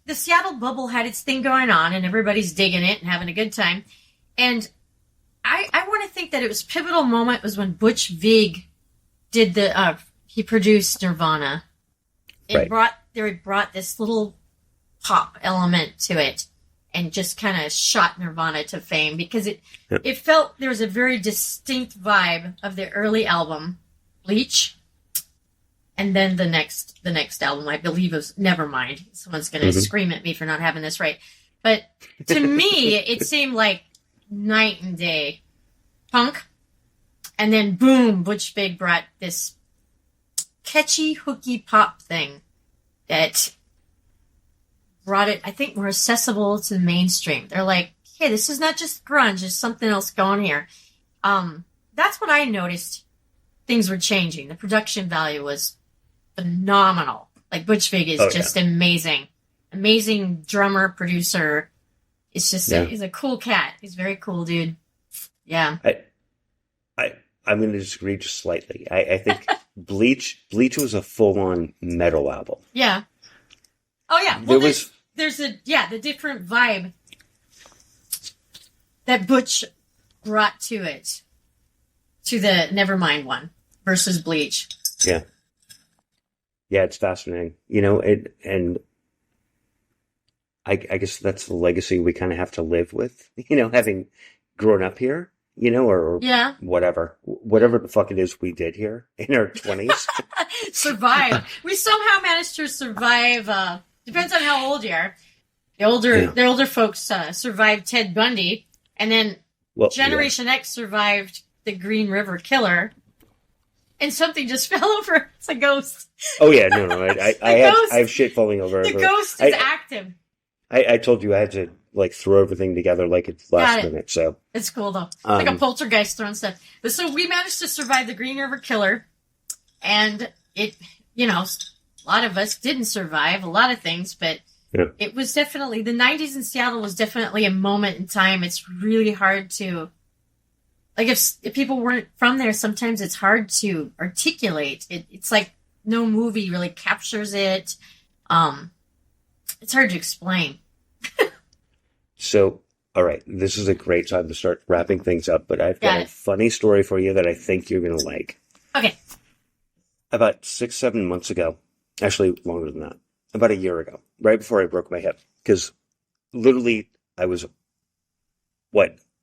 the Seattle bubble had its thing going on and everybody's digging it and having a good time. And I want to think that it was pivotal moment was when Butch Vig did he produced Nirvana. It brought this little pop element to it and just kind of shot Nirvana to fame because it felt there was a very distinct vibe of the early album, Bleach. And then the next album, I believe, was Nevermind. Someone's going to scream at me for not having this right. But to me, it seemed like night and day punk. And then, boom, Butch Vig brought this catchy, hooky pop thing that brought it, I think, more accessible to the mainstream. They're like, hey, this is not just grunge. There's something else going here. That's what I noticed. Things were changing. The production value was phenomenal. Like Butch Vig is just amazing. Amazing drummer, producer. It's just he's a cool cat. He's a very cool dude. Yeah. I'm going to disagree just slightly. I think Bleach was a full-on metal album. Yeah. Oh yeah. Well, there's the different vibe that Butch brought to it, to the Nevermind one versus Bleach. Yeah. Yeah, it's fascinating. You know, and I guess that's the legacy we kind of have to live with, you know, having grown up here, you know, or whatever the fuck it is we did here in our 20s. Survive. We somehow managed to survive. Depends on how old you are. The older folks survived Ted Bundy, and then Generation X survived the Green River Killer. And something just fell over. It's a ghost. Oh yeah, no. I have shit falling over. The ghost is active. I told you I had to like throw everything together like it's last minute. So it's cool though. It's like a poltergeist throwing stuff. But so we managed to survive the Green River Killer, and it, you know, a lot of us didn't survive a lot of things, but it was definitely the 90s in Seattle was definitely a moment in time. It's really hard to, like, if people weren't from there, sometimes it's hard to articulate. It's like no movie really captures it. It's hard to explain. So, all right, this is a great time to start wrapping things up, but I've got a funny story for you that I think you're going to like. Okay. About 6-7 months ago, actually longer than that, about a year ago, right before I broke my hip, because literally I was,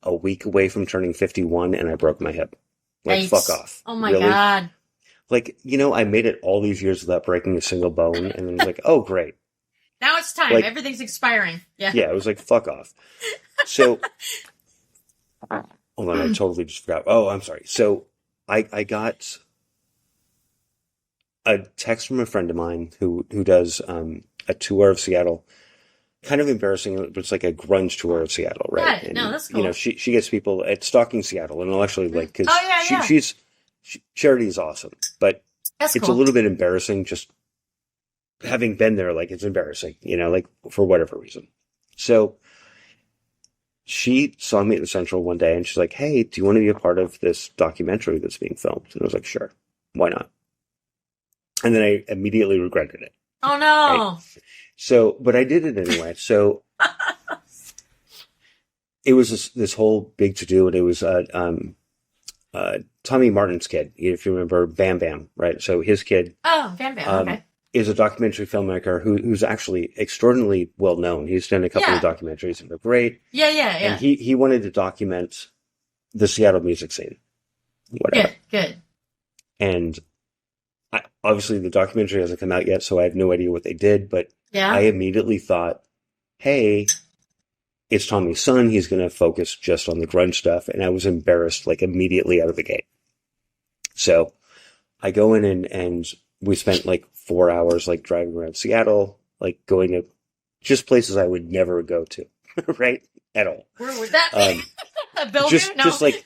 a week away from turning 51 and I broke my hip. Like, fuck off. Oh my God. Like, I made it all these years without breaking a single bone, and then it was like, oh, great. Now it's time. Like, everything's expiring. Yeah. Yeah, it was like, fuck off. So, hold on, I totally just forgot. Oh, I'm sorry. So, I got a text from a friend of mine who does a tour of Seattle. Kind of embarrassing, but it's like a grunge tour of Seattle, right? Yeah, no, that's cool. She gets people at Stalking Seattle, and I'll actually like, because Charity is awesome, but it's a little bit embarrassing just having been there. Like, it's embarrassing, like, for whatever reason. So she saw me at the Central one day, and she's like, "Hey, do you want to be a part of this documentary that's being filmed?" And I was like, "Sure, why not?" And then I immediately regretted it. Oh no! Right? So, but I did it anyway. So it was this whole big to do, and it was Tommy Martin's kid, if you remember Bam Bam, right? So his kid, Bam Bam, okay, is a documentary filmmaker who's actually extraordinarily well known. He's done a couple of documentaries and they're great. Yeah. And he wanted to document the Seattle music scene, whatever. Good. And obviously the documentary hasn't come out yet, so I have no idea what they did, but I immediately thought, hey, it's Tommy's son. He's going to focus just on the grunge stuff. And I was embarrassed, like, immediately out of the gate. So I go in and we spent like 4 hours, like, driving around Seattle, like going to just places I would never go to, right? At all. Where would that be? A Bellevue? Just like,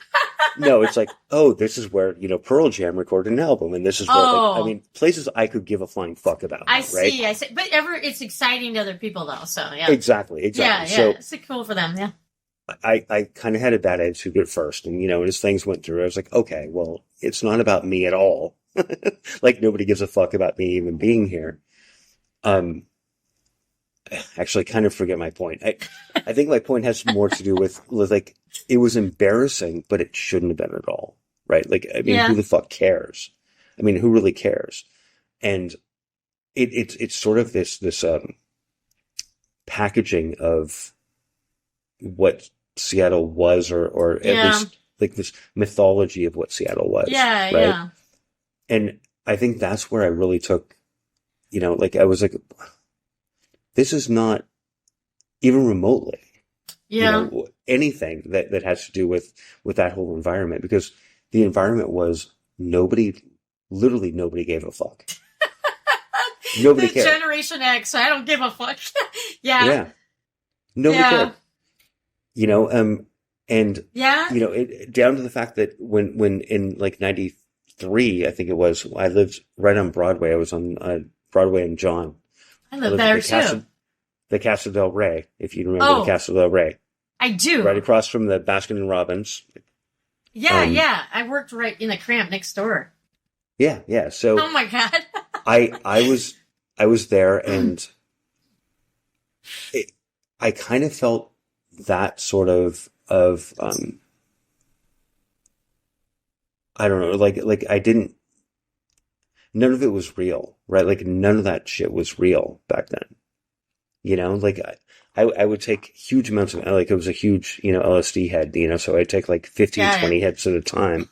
no, it's like, oh, this is where, Pearl Jam recorded an album, and this is where, places I could give a flying fuck about. I see. But it's exciting to other people, though, so, yeah. Exactly. Yeah, so, it's cool for them, yeah. I kind of had a bad attitude at first, and, as things went through, I was like, okay, well, it's not about me at all. Like, nobody gives a fuck about me even being here. Actually, kind of forget my point. I think my point has more to do with, like, it was embarrassing, but it shouldn't have been at all, right? Like, I mean, who the fuck cares? I mean, who really cares? And it's sort of this packaging of what Seattle was, or at least like this mythology of what Seattle was. Yeah, right? Yeah. And I think that's where I really took, like, I was like, this is not even remotely, anything that has to do with that whole environment, because the environment was literally nobody gave a fuck. Nobody cared. Generation X, I don't give a fuck. Yeah. Nobody cared. And down to the fact that when in like 93, I think it was, I lived right on Broadway. I was on Broadway and John. I lived there too. The Casa del Rey, if you remember the Casa del Rey. I do. Right across from the Baskin and Robbins. Yeah. I worked right in the Cramp next door. Yeah. So. Oh my God. I was there, and I kind of felt that sort of I don't know, like I didn't. None of it was real, right? Like, none of that shit was real back then. Like, I would take huge amounts of, like, it was a huge, LSD head, so I'd take like 15, 20 hits at a time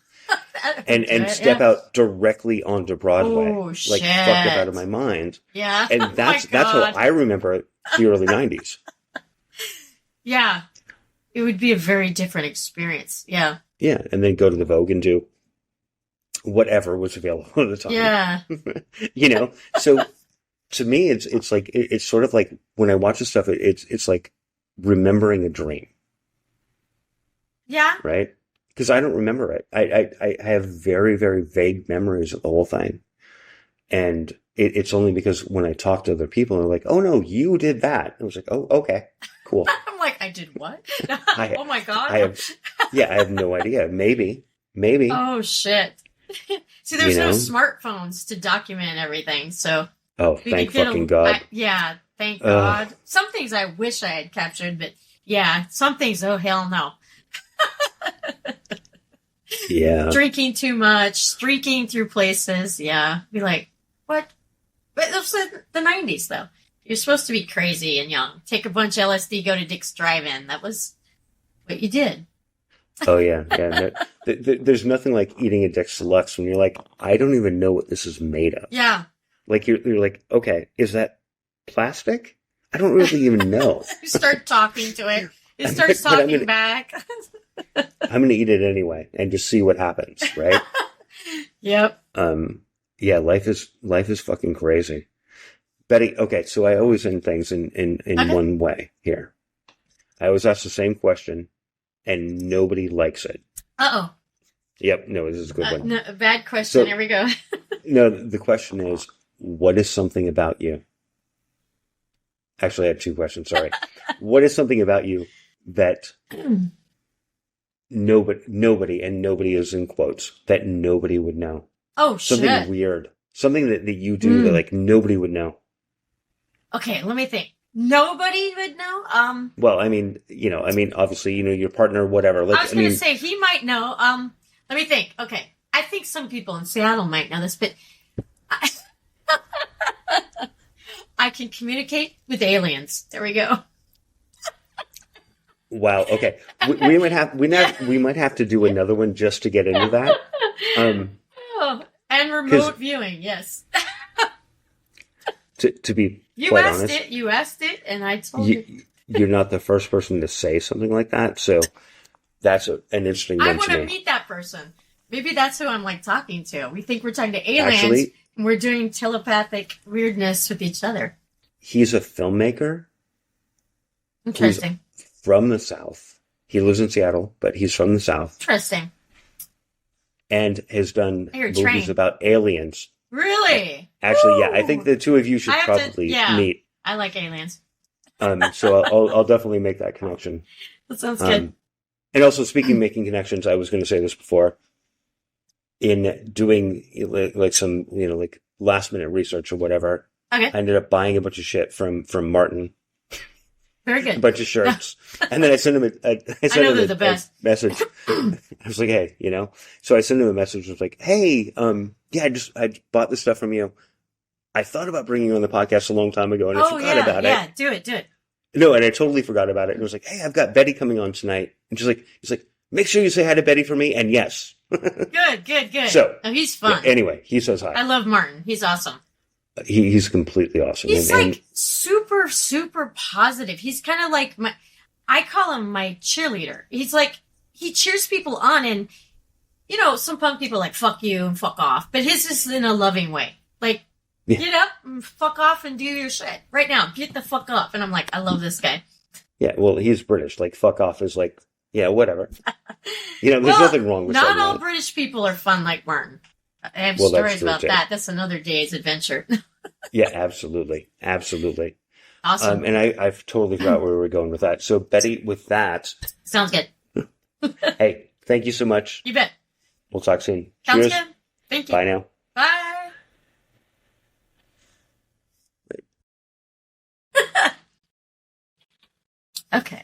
and step out directly onto Broadway. Oh, like, fucked up out of my mind. Yeah. And that's how I remember the early 90s. Yeah. It would be a very different experience. Yeah. Yeah. And then go to the Vogue and do whatever was available at the time. Yeah. So to me, it's like, it's sort of like when I watch this stuff, it's like remembering a dream, Yeah. right? Because I don't remember it. I have very, very vague memories of the whole thing. And it's only because when I talk to other people, they're like, oh, no, you did that. I was like, oh, okay, cool. I'm like, I did what? Oh my God. I have no idea. Maybe. Oh, shit. See, there's no smartphones to document everything, so. Oh, thank fucking God. Yeah, thank God. Some things I wish I had captured, but yeah, some things, oh, hell no. Yeah. Drinking too much, streaking through places, yeah. Be like, what? But it was the 90s, though. You're supposed to be crazy and young. Take a bunch of LSD, go to Dick's Drive-In. That was what you did. Oh, yeah. There's nothing like eating a Dick's Deluxe when you're like, I don't even know what this is made of. Yeah. Like, you're like, okay, is that plastic? I don't really even know. You start talking to it. It starts talking back. I'm going to eat it anyway and just see what happens, right? Yep. Yeah, life is fucking crazy. Betty, okay, so I always end things in one way here. I always ask the same question, and nobody likes it. Uh-oh. Yep, no, this is a good one. No, bad question, here we go. No, the question is, what is something about you? Actually, I have two questions, sorry. What is something about you that nobody, and nobody is in quotes, that nobody would know? Oh, something shit. Weird. Something that you do that like nobody would know. Okay, let me think. Nobody would know? Well, I mean, obviously, your partner, whatever. Like, I was going to say, he might know. Let me think. Okay. I think some people in Seattle might know this, but I can communicate with aliens. There we go. Wow. Okay. We might have to do another one just to get into that. And remote viewing, yes. To be quite honest, you asked it, and I told you. You're not the first person to say something like that, so that's an interesting one. I want to meet that person. Maybe that's who I'm like talking to. We think we're talking to aliens, actually, and we're doing telepathic weirdness with each other. He's a filmmaker. Interesting. From the South. He lives in Seattle, but he's from the South. Interesting. And has done movies about aliens. Really? Actually, yeah. I think the two of you should probably meet. I like aliens. So I'll definitely make that connection. That sounds good. And also, speaking of making connections, I was going to say this before. In doing like some like last minute research or whatever, I ended up buying a bunch of shit from Martin. Very good. A bunch of shirts. And then I sent him a message. I was like, hey, So I sent him a message. I was like, hey, I bought this stuff from you. I thought about bringing you on the podcast a long time ago, and I forgot about it. Yeah, do it. No, and I totally forgot about it. And I was like, hey, I've got Betty coming on tonight. And he's like, make sure you say hi to Betty for me. And yes. Good. So he's fun. Yeah, anyway, he says hi. I love Martin. He's awesome. He's completely awesome. He's like super, super positive. He's kind of like I call him my cheerleader. He's like, he cheers people on, and some punk people like fuck you and fuck off, but his is in a loving way. Like, get up and fuck off and do your shit right now. Get the fuck up. And I'm like, I love this guy. Yeah, well, he's British. Like, fuck off is like, yeah, whatever. There's nothing wrong with that. Not all British people are fun like Martin. I have stories about that. That's another day's adventure. Yeah, absolutely. Awesome. And I've totally forgot where we were going with that. So, Betty, with that. Sounds good. Hey, thank you so much. You bet. We'll talk soon. Sounds Cheers. good. Thank you. Bye now. Bye. Okay.